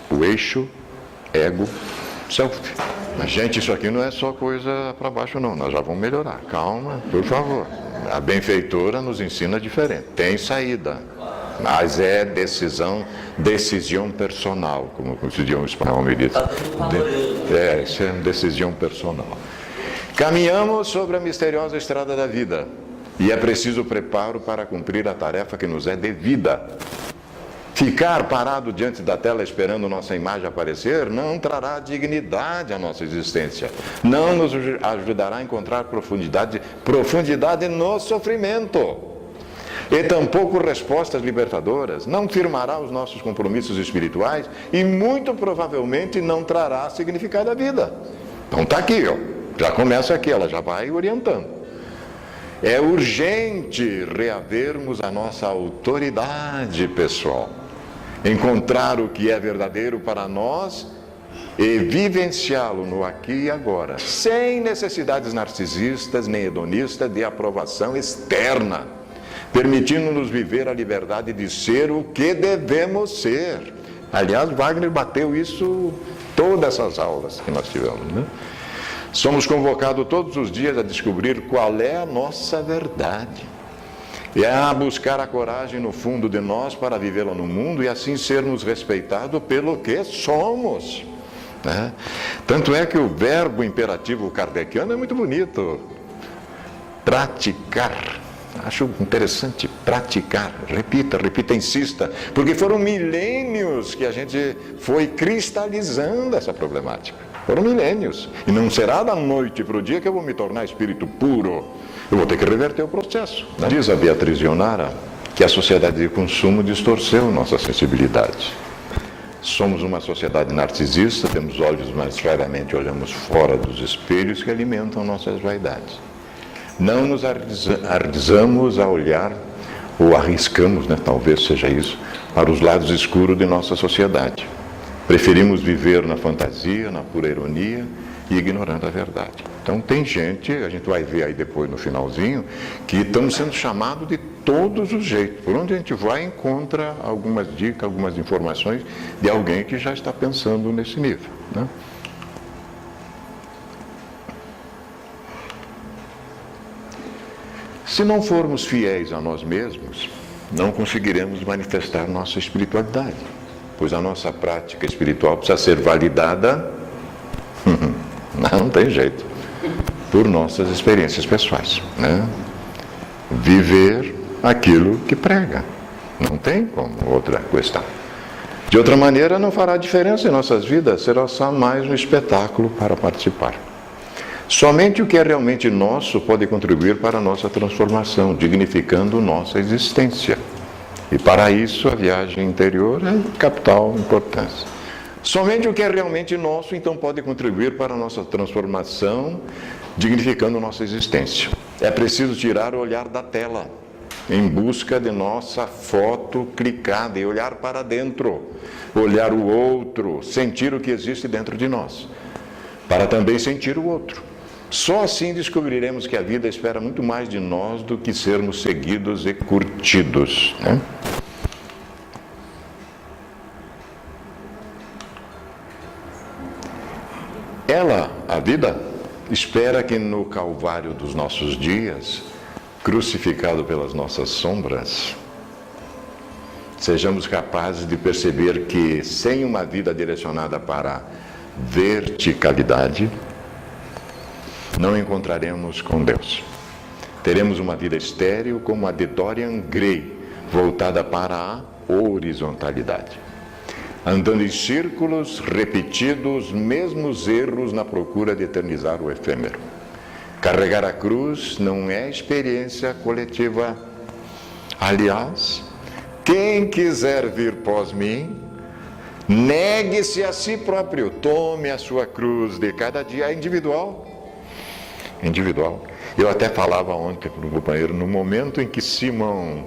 o eixo, ego, self. Mas, gente, isso aqui não é só coisa para baixo, não. Nós já vamos melhorar. Calma, por favor. A benfeitora nos ensina diferente. Tem saída. Mas é decisão personal, como o idioma espanhol me diz. Isso é decisão personal. Caminhamos sobre a misteriosa estrada da vida. E é preciso preparo para cumprir a tarefa que nos é devida. Ficar parado diante da tela esperando nossa imagem aparecer não trará dignidade à nossa existência. Não nos ajudará a encontrar profundidade no sofrimento. E tampouco respostas libertadoras. Não firmará os nossos compromissos espirituais e muito provavelmente não trará significado à vida. Então está aqui, ó. Já começa aqui, ela já vai orientando. É urgente reavermos a nossa autoridade pessoal. Encontrar o que é verdadeiro para nós e vivenciá-lo no aqui e agora, sem necessidades narcisistas nem hedonistas de aprovação externa, permitindo-nos viver a liberdade de ser o que devemos ser. Aliás, Wagner bateu isso todas essas aulas que nós tivemos, né? Somos convocados todos os dias a descobrir qual é a nossa verdade. E a buscar a coragem no fundo de nós para vivê-la no mundo e assim sermos respeitados pelo que somos. Né? Tanto é que o verbo imperativo kardeciano é muito bonito. Praticar. Acho interessante, praticar. Repita, insista. Porque foram milênios que a gente foi cristalizando essa problemática. Foram milênios. E não será da noite para o dia que eu vou me tornar espírito puro. Eu vou ter que reverter o processo. Né? Diz a Beatriz Ionara que a sociedade de consumo distorceu nossa sensibilidade. Somos uma sociedade narcisista, temos olhos, mas raramente olhamos fora dos espelhos que alimentam nossas vaidades. Não nos arriscamos a olhar, ou arriscamos, né, talvez seja isso, para os lados escuros de nossa sociedade. Preferimos viver na fantasia, na pura ironia e ignorando a verdade. Então tem gente, a gente vai ver aí depois no finalzinho, que estamos sendo chamados de todos os jeitos. Por onde a gente vai, encontra algumas dicas, algumas informações de alguém que já está pensando nesse nível. Né? Se não formos fiéis a nós mesmos, não conseguiremos manifestar nossa espiritualidade, pois a nossa prática espiritual precisa ser validada, não tem jeito, por nossas experiências pessoais. Né? Viver aquilo que prega, não tem como outra questão. De outra maneira, não fará diferença em nossas vidas, será só mais um espetáculo para participar. Somente o que é realmente nosso pode contribuir para a nossa transformação, dignificando nossa existência. E para isso a viagem interior é de capital importância. Somente o que é realmente nosso, então, pode contribuir para a nossa transformação, dignificando nossa existência. É preciso tirar o olhar da tela, em busca de nossa foto clicada e olhar para dentro, olhar o outro, sentir o que existe dentro de nós, para também sentir o outro. Só assim descobriremos que a vida espera muito mais de nós do que sermos seguidos e curtidos. Né? Ela, a vida, espera que no calvário dos nossos dias, crucificado pelas nossas sombras, sejamos capazes de perceber que sem uma vida direcionada para a verticalidade, não encontraremos com Deus. Teremos uma vida estéril como a de Dorian Gray, voltada para a horizontalidade. Andando em círculos, repetindo os mesmos erros na procura de eternizar o efêmero. Carregar a cruz não é experiência coletiva. Aliás, quem quiser vir pós mim, negue-se a si próprio, tome a sua cruz de cada dia. É individual. Individual. Eu até falava ontem para um companheiro, no momento em que Simão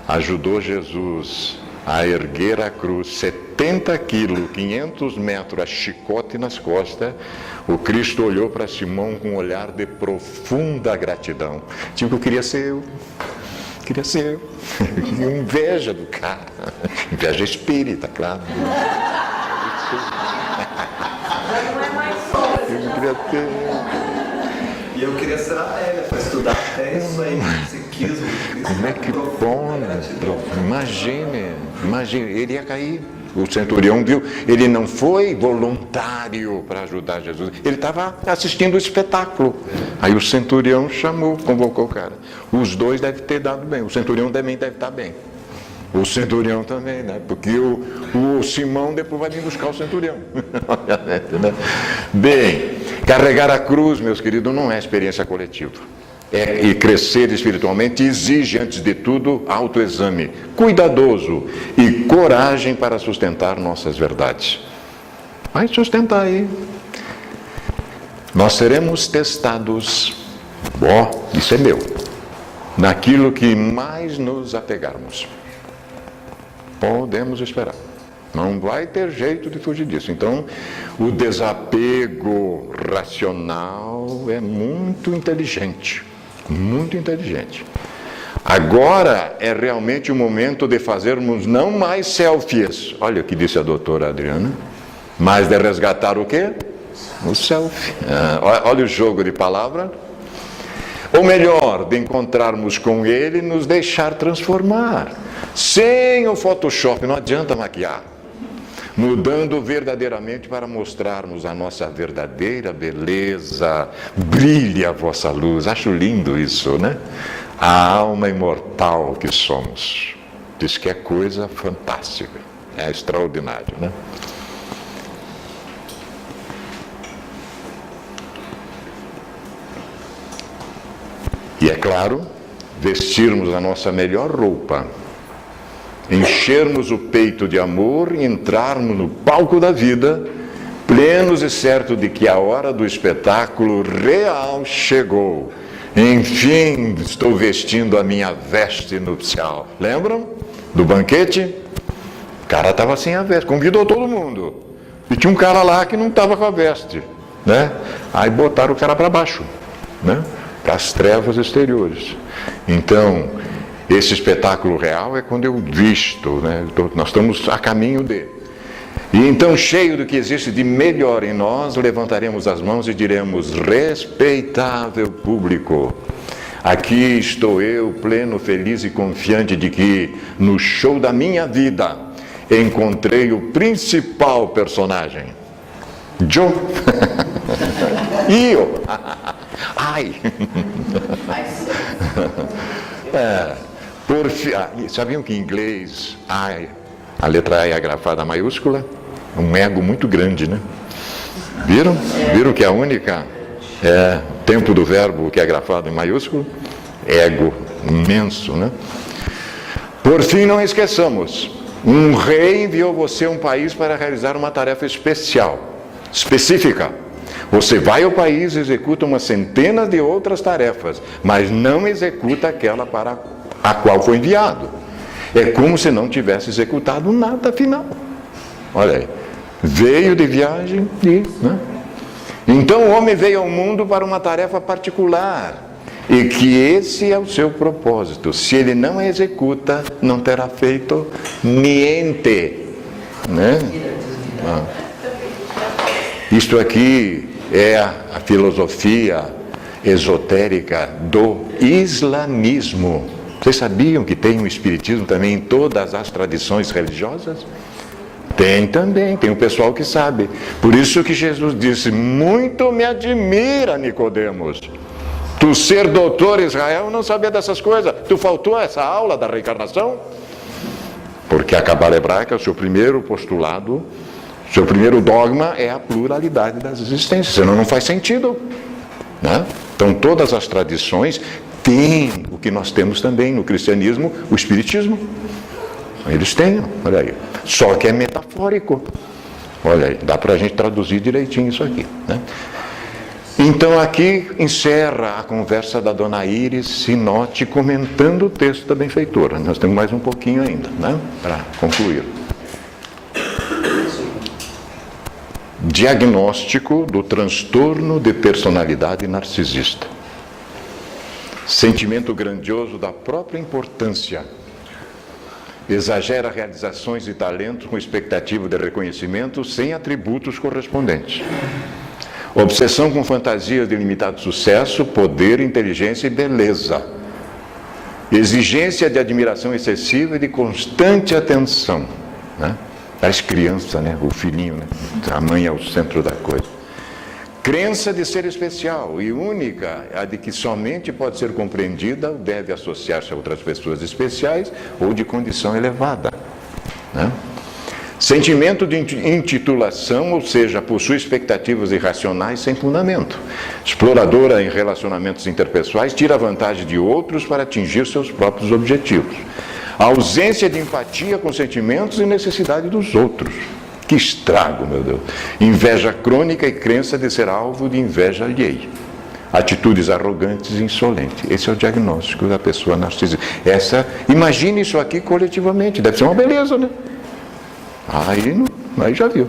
ajudou Jesus a erguer a cruz, 70 quilos, 500 metros, a chicote nas costas, o Cristo olhou para Simão com um olhar de profunda gratidão. Tipo, eu queria ser eu. Queria ser eu. Inveja do cara. Inveja espírita, claro.
Não é mais só.
Eu queria ter...
E eu queria ser a Amélia para estudar até isso aí, psiquismo.
Como é que pode? Imagine, ele ia cair. O centurião viu, ele não foi voluntário para ajudar Jesus, ele estava assistindo o espetáculo. Aí o centurião chamou, convocou o cara. Os dois devem ter dado bem, o centurião também deve estar bem. O centurião também, né? Porque o Simão depois vai vir buscar o centurião. Bem, carregar a cruz, meus queridos, não é experiência coletiva. E crescer espiritualmente exige, antes de tudo, autoexame cuidadoso e coragem para sustentar nossas verdades. Vai sustentar aí. Nós seremos testados, isso é meu, naquilo que mais nos apegarmos. Podemos esperar. Não vai ter jeito de fugir disso. Então, o desapego racional é muito inteligente. Muito inteligente. Agora é realmente o momento de fazermos não mais selfies. Olha o que disse a doutora Adriana. Mas de resgatar o quê? O selfie. Olha o jogo de palavra. Ou melhor, de encontrarmos com ele e nos deixar transformar. Sem o Photoshop, não adianta maquiar. Mudando verdadeiramente para mostrarmos a nossa verdadeira beleza. Brilhe a vossa luz. Acho lindo isso, né? A alma imortal que somos. Diz que é coisa fantástica. É extraordinário, né? E é claro, vestirmos a nossa melhor roupa, enchermos o peito de amor e entrarmos no palco da vida, plenos e certos de que a hora do espetáculo real chegou. Enfim, estou vestindo a minha veste nupcial. Lembram do banquete? O cara estava sem a veste, convidou todo mundo. E tinha um cara lá que não estava com a veste, né? Aí botaram o cara para baixo, né? Para as trevas exteriores. Então, esse espetáculo real é quando eu visto, né? Nós estamos a caminho dele. E então, cheio do que existe de melhor em nós, levantaremos as mãos e diremos: respeitável público, aqui estou eu, pleno, feliz e confiante de que, no show da minha vida, encontrei o principal personagem. Joe. Eu. Ai. Sabiam que em inglês a letra A é agrafada maiúscula? É um ego muito grande, né? Viram? Viram que a única tempo do verbo que é agrafado em maiúsculo? Ego imenso, né? Por fim, não esqueçamos, um rei enviou você a um país para realizar uma tarefa específica. Você vai ao país e executa umas centenas de outras tarefas, mas não executa aquela para a qual foi enviado. É como se não tivesse executado nada afinal. Olha aí, veio de viagem e... né? Então o homem veio ao mundo para uma tarefa particular, e que esse é o seu propósito. Se ele não a executa, não terá feito niente, né? Isto aqui é a filosofia esotérica do islamismo. Vocês sabiam que tem um espiritismo também em todas as tradições religiosas? Tem também, tem um pessoal que sabe. Por isso que Jesus disse: muito me admira, Nicodemos, tu ser doutor Israel não sabia dessas coisas. Tu faltou essa aula da reencarnação? Porque a Cabala hebraica, o seu primeiro postulado, seu primeiro dogma é a pluralidade das existências, senão não faz sentido, né? Então, todas as tradições têm o que nós temos também no cristianismo, o espiritismo. Eles têm, olha aí. Só que é metafórico. Olha aí, dá para a gente traduzir direitinho isso aqui, né? Então, aqui encerra a conversa da dona Iris Sinotti comentando o texto da benfeitora. Nós temos mais um pouquinho ainda, né, para concluir. Diagnóstico do transtorno de personalidade narcisista. Sentimento grandioso da própria importância. Exagera realizações e talentos com expectativa de reconhecimento sem atributos correspondentes. Obsessão com fantasias de limitado sucesso, poder, inteligência e beleza. Exigência de admiração excessiva e de constante atenção, né? Parece criança, né? O filhinho, né? A mãe é o centro da coisa. Crença de ser especial e única, a de que somente pode ser compreendida, deve associar-se a outras pessoas especiais ou de condição elevada, né? Sentimento de intitulação, ou seja, possui expectativas irracionais sem fundamento. Exploradora em relacionamentos interpessoais, tira vantagem de outros para atingir seus próprios objetivos. Ausência de empatia com sentimentos e necessidade dos outros. Que estrago, meu Deus. Inveja crônica e crença de ser alvo de inveja alheia. Atitudes arrogantes e insolentes. Esse é o diagnóstico da pessoa narcisista. Imagine isso aqui coletivamente, deve ser uma beleza, né? Aí já viu.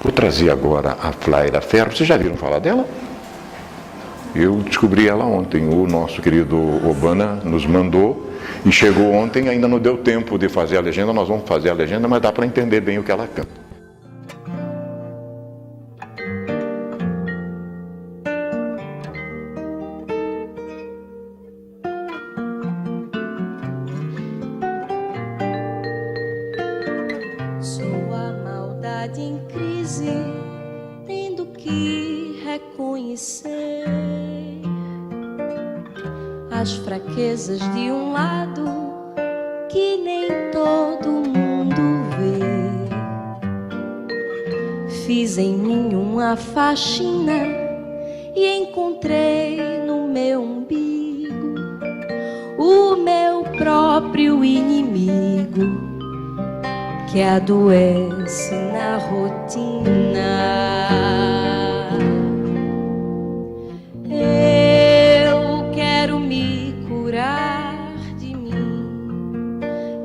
Vou trazer agora a Flaira Ferro. Vocês já viram falar dela? Eu descobri ela ontem. O nosso querido Obana nos mandou e chegou ontem. Ainda não deu tempo de fazer a legenda. Nós vamos fazer a legenda, mas dá para entender bem o que ela canta.
Sou a maldade em crise, tendo que reconhecer as fraquezas de um lado que nem todo mundo vê. Fiz em mim uma faxina e encontrei no meu umbigo o meu próprio inimigo, que adoece na rotina. Eu quero me curar de mim,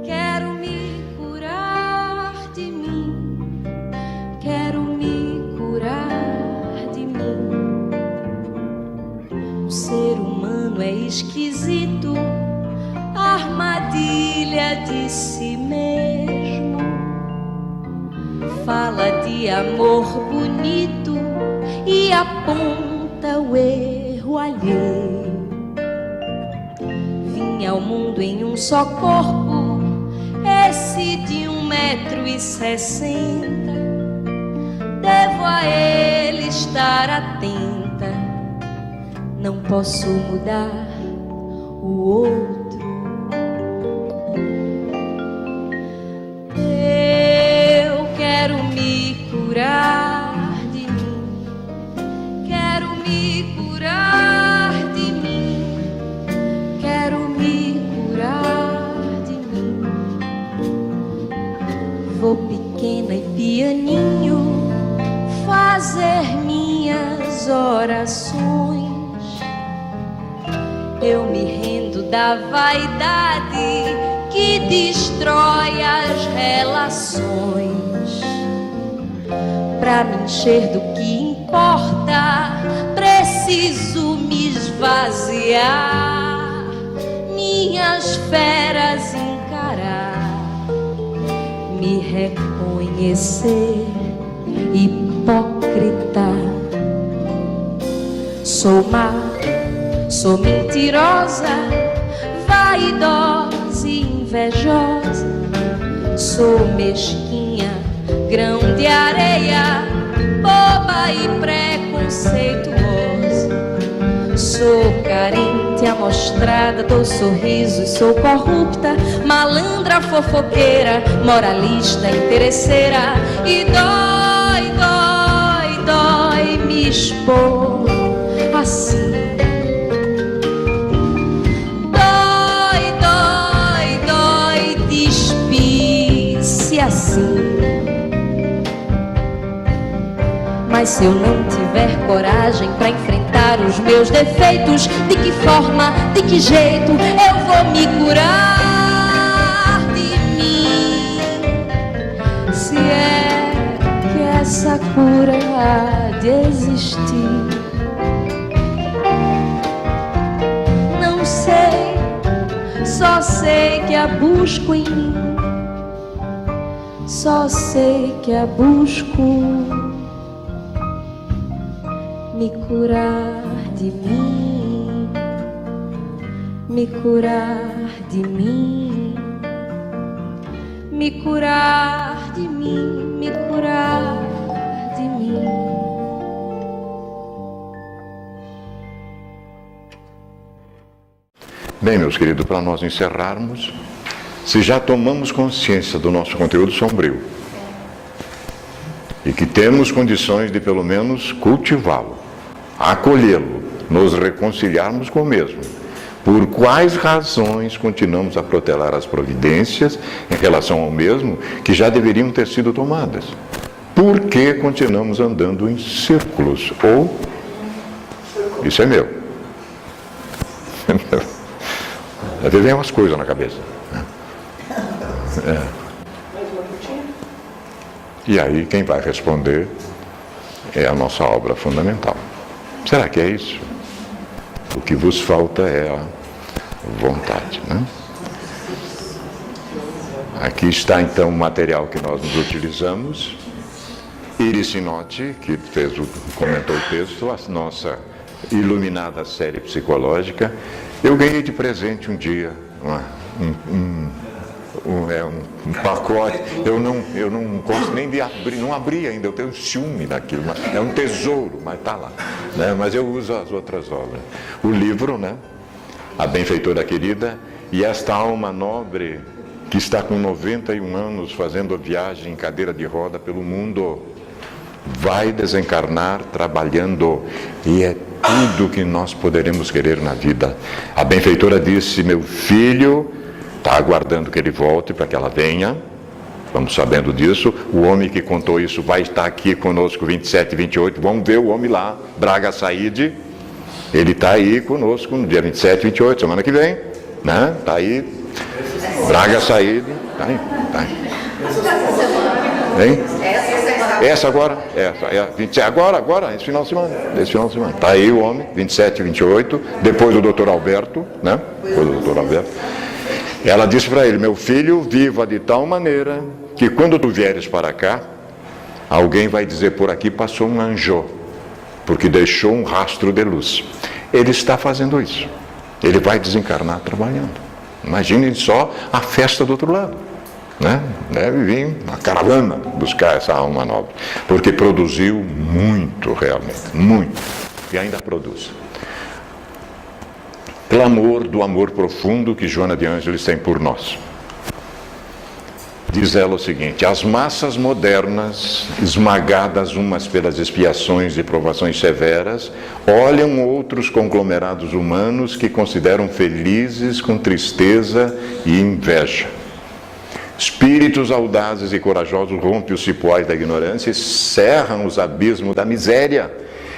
quero me curar de mim, quero me curar de mim. O ser humano é esquisito, armadilha de si mesmo. Fala de amor bonito e aponta o erro alheio. Vim ao mundo em um só corpo, esse de 1,60 m. Devo a ele estar atenta, não posso mudar o outro. Quero me curar de mim, quero me curar de mim, quero me curar de mim. Vou pequena e pianinho fazer minhas orações. Eu me rendo da vaidade que destrói as relações. Pra me encher do que importa, preciso me esvaziar, minhas feras encarar, me reconhecer hipócrita. Sou má, sou mentirosa, vaidosa e invejosa. Sou mesquinha, grão de areia, boba e preconceituosa. Sou carente, amostrada, dou sorrisos, sou corrupta, malandra, fofoqueira, moralista, interesseira. E dói, dói, dispor assim. Dói, dói, dói, despir-se assim. Mas se eu não tiver coragem pra enfrentar os meus defeitos, de que forma, de que jeito eu vou me curar de mim? Se é que essa cura há de existir, não sei, só sei que a busco em mim, só sei que a busco. Me curar de mim, me curar de mim, me curar de mim, me curar de mim.
Bem, meus queridos, para nós encerrarmos, se já tomamos consciência do nosso conteúdo sombrio e que temos condições de pelo menos cultivá-lo, acolhê-lo, nos reconciliarmos com o mesmo, por quais razões continuamos a protelar as providências em relação ao mesmo que já deveriam ter sido tomadas? Por que continuamos andando em círculos? Ou, isso é meu. Às vezes vem umas coisas na cabeça. E aí quem vai responder é a nossa obra fundamental. Será que é isso? O que vos falta é a vontade, né? Aqui está então o material que nós nos utilizamos. Iris Sinotti, que comentou o texto, a nossa iluminada série psicológica. Eu ganhei de presente um dia um pacote. Eu não gosto nem de abrir, não abri ainda, eu tenho ciúme daquilo. É um tesouro, mas está lá. Né? Mas eu uso as outras obras. O livro, né? A Benfeitora Querida, e esta alma nobre que está com 91 anos fazendo viagem em cadeira de roda pelo mundo, vai desencarnar trabalhando, e é tudo que nós poderemos querer na vida. A benfeitora disse: meu filho, está aguardando que ele volte para que ela venha. Vamos sabendo disso. O homem que contou isso vai estar aqui conosco 27 e 28. Vamos ver o homem lá, Braga Said. Ele está aí conosco no dia 27 e 28, semana que vem, né? Está aí, Braga Said. Está aí, está aí. Hein? Essa agora, agora, esse final de semana. Está aí o homem, 27 e 28, depois o doutor Alberto, né? Depois o doutor Alberto. Ela disse para ele: meu filho, viva de tal maneira que quando tu vieres para cá, alguém vai dizer: por aqui passou um anjo, porque deixou um rastro de luz. Ele está fazendo isso. Ele vai desencarnar trabalhando. Imaginem só a festa do outro lado. Né? Deve vir uma caravana buscar essa alma nobre, porque produziu muito, realmente, muito, e ainda produz. Clamor do amor profundo que Joana de Ângeles tem por nós. Diz ela o seguinte: as massas modernas, esmagadas umas pelas expiações e provações severas, olham outros conglomerados humanos que consideram felizes com tristeza e inveja. Espíritos audazes e corajosos rompem os cipoais da ignorância e cerram os abismos da miséria,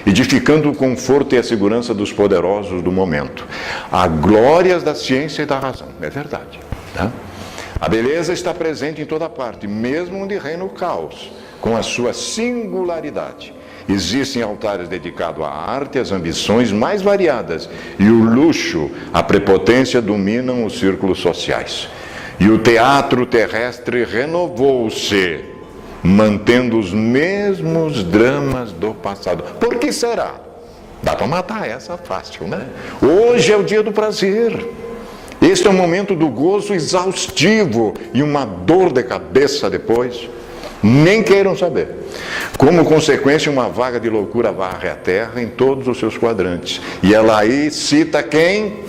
edificando o conforto e a segurança dos poderosos do momento. Há glórias da ciência e da razão, é verdade. Tá? A beleza está presente em toda parte, mesmo onde reina o caos, com a sua singularidade. Existem altares dedicados à arte, às ambições mais variadas, e o luxo, a prepotência dominam os círculos sociais. E o teatro terrestre renovou-se, mantendo os mesmos dramas do passado. Por que será? Dá para matar essa fácil, né? Hoje é o dia do prazer. Este é o momento do gozo exaustivo e uma dor de cabeça depois. Nem queiram saber. Como consequência, uma vaga de loucura varre a terra em todos os seus quadrantes. E ela aí cita quem?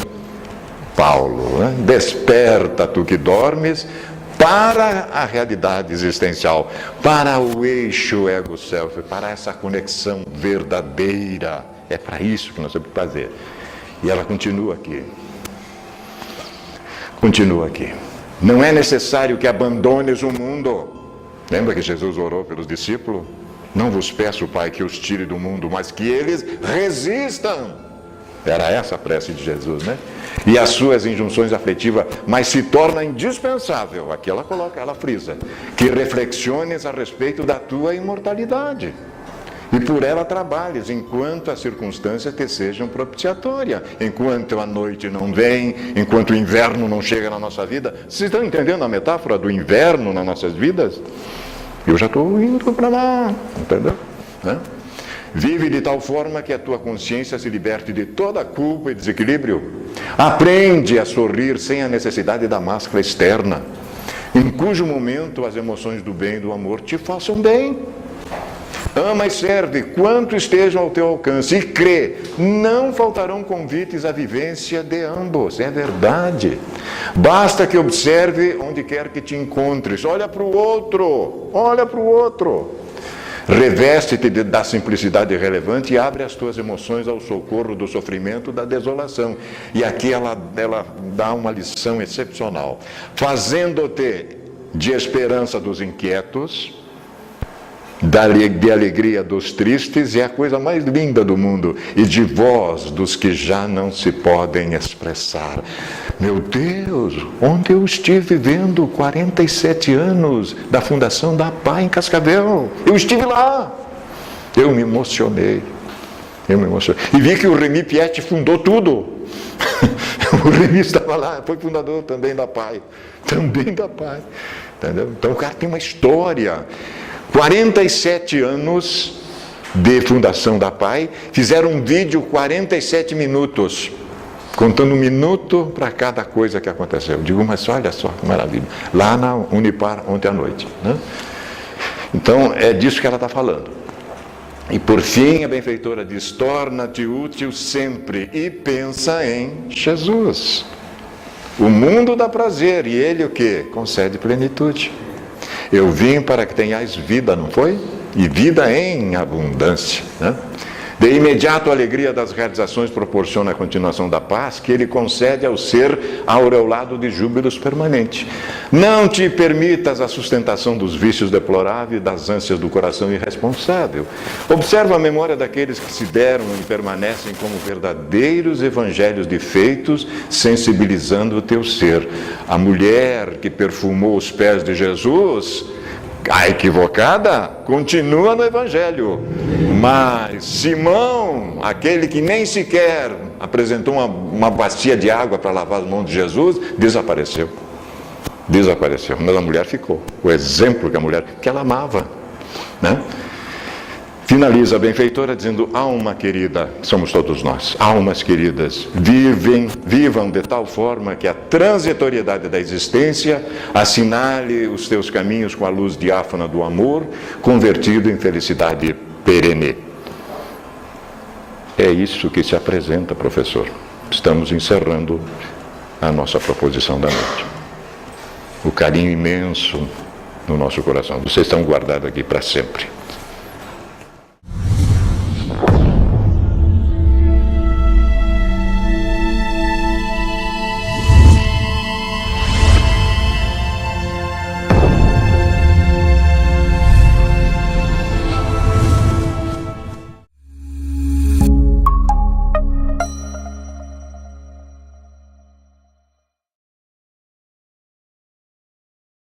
Paulo, né? Desperta tu que dormes, para a realidade existencial, para o eixo ego-self, para essa conexão verdadeira. É para isso que nós temos que fazer. E ela continua aqui. Continua aqui. Não é necessário que abandones o mundo. Lembra que Jesus orou pelos discípulos? Não vos peço, Pai, que os tire do mundo, mas que eles resistam. Era essa a prece de Jesus, né? E as suas injunções afetivas, mas se torna indispensável, aqui ela coloca, ela frisa, que reflexiones a respeito da tua imortalidade. E por ela trabalhes, enquanto as circunstâncias te sejam propiciatórias, enquanto a noite não vem, enquanto o inverno não chega na nossa vida. Vocês estão entendendo a metáfora do inverno nas nossas vidas? Eu já estou indo para lá, entendeu? Vive de tal forma que a tua consciência se liberte de toda culpa e desequilíbrio. Aprende a sorrir sem a necessidade da máscara externa, em cujo momento as emoções do bem e do amor te façam bem. Ama e serve quanto estejam ao teu alcance e crê, não faltarão convites à vivência de ambos, é verdade. Basta que observe onde quer que te encontres, olha para o outro, olha para o outro. Reveste-te da simplicidade relevante e abre as tuas emoções ao socorro do sofrimento, da desolação. E aqui ela dá uma lição excepcional, fazendo-te de esperança dos inquietos, de alegria dos tristes, é a coisa mais linda do mundo, e de voz dos que já não se podem expressar. Meu Deus, onde eu estive vendo 47 anos da fundação da PAI em Cascavel, eu estive lá, eu me emocionei, e vi que o Remy Piet fundou tudo. O Remy estava lá, foi fundador também da PAI, entendeu? Então o cara tem uma história. 47 anos de fundação da PAI, fizeram um vídeo 47 minutos, contando um minuto para cada coisa que aconteceu. Eu digo, mas olha só que maravilha, lá na Unipar ontem à noite, né? Então é disso que ela está falando. E por fim a benfeitora diz, torna-te útil sempre e pensa em Jesus. O mundo dá prazer e ele o quê? Concede plenitude. Eu vim para que tenhais vida, não foi? E vida em abundância, né? De imediato a alegria das realizações proporciona a continuação da paz que ele concede ao ser aureolado de júbilos permanentes. Não te permitas a sustentação dos vícios deploráveis e das ânsias do coração irresponsável. Observa a memória daqueles que se deram e permanecem como verdadeiros evangelhos de feitos, sensibilizando o teu ser. A mulher que perfumou os pés de Jesus, a equivocada, continua no Evangelho. Mas Simão, aquele que nem sequer apresentou uma bacia de água para lavar as mãos de Jesus, desapareceu. Mas a mulher ficou. O exemplo que ela amava, né? Finaliza a benfeitora dizendo, alma querida, somos todos nós, almas queridas, vivam de tal forma que a transitoriedade da existência assinale os teus caminhos com a luz diáfana do amor, convertido em felicidade perene. É isso que se apresenta, professor. Estamos encerrando a nossa proposição da noite. O carinho imenso no nosso coração. Vocês estão guardados aqui para sempre.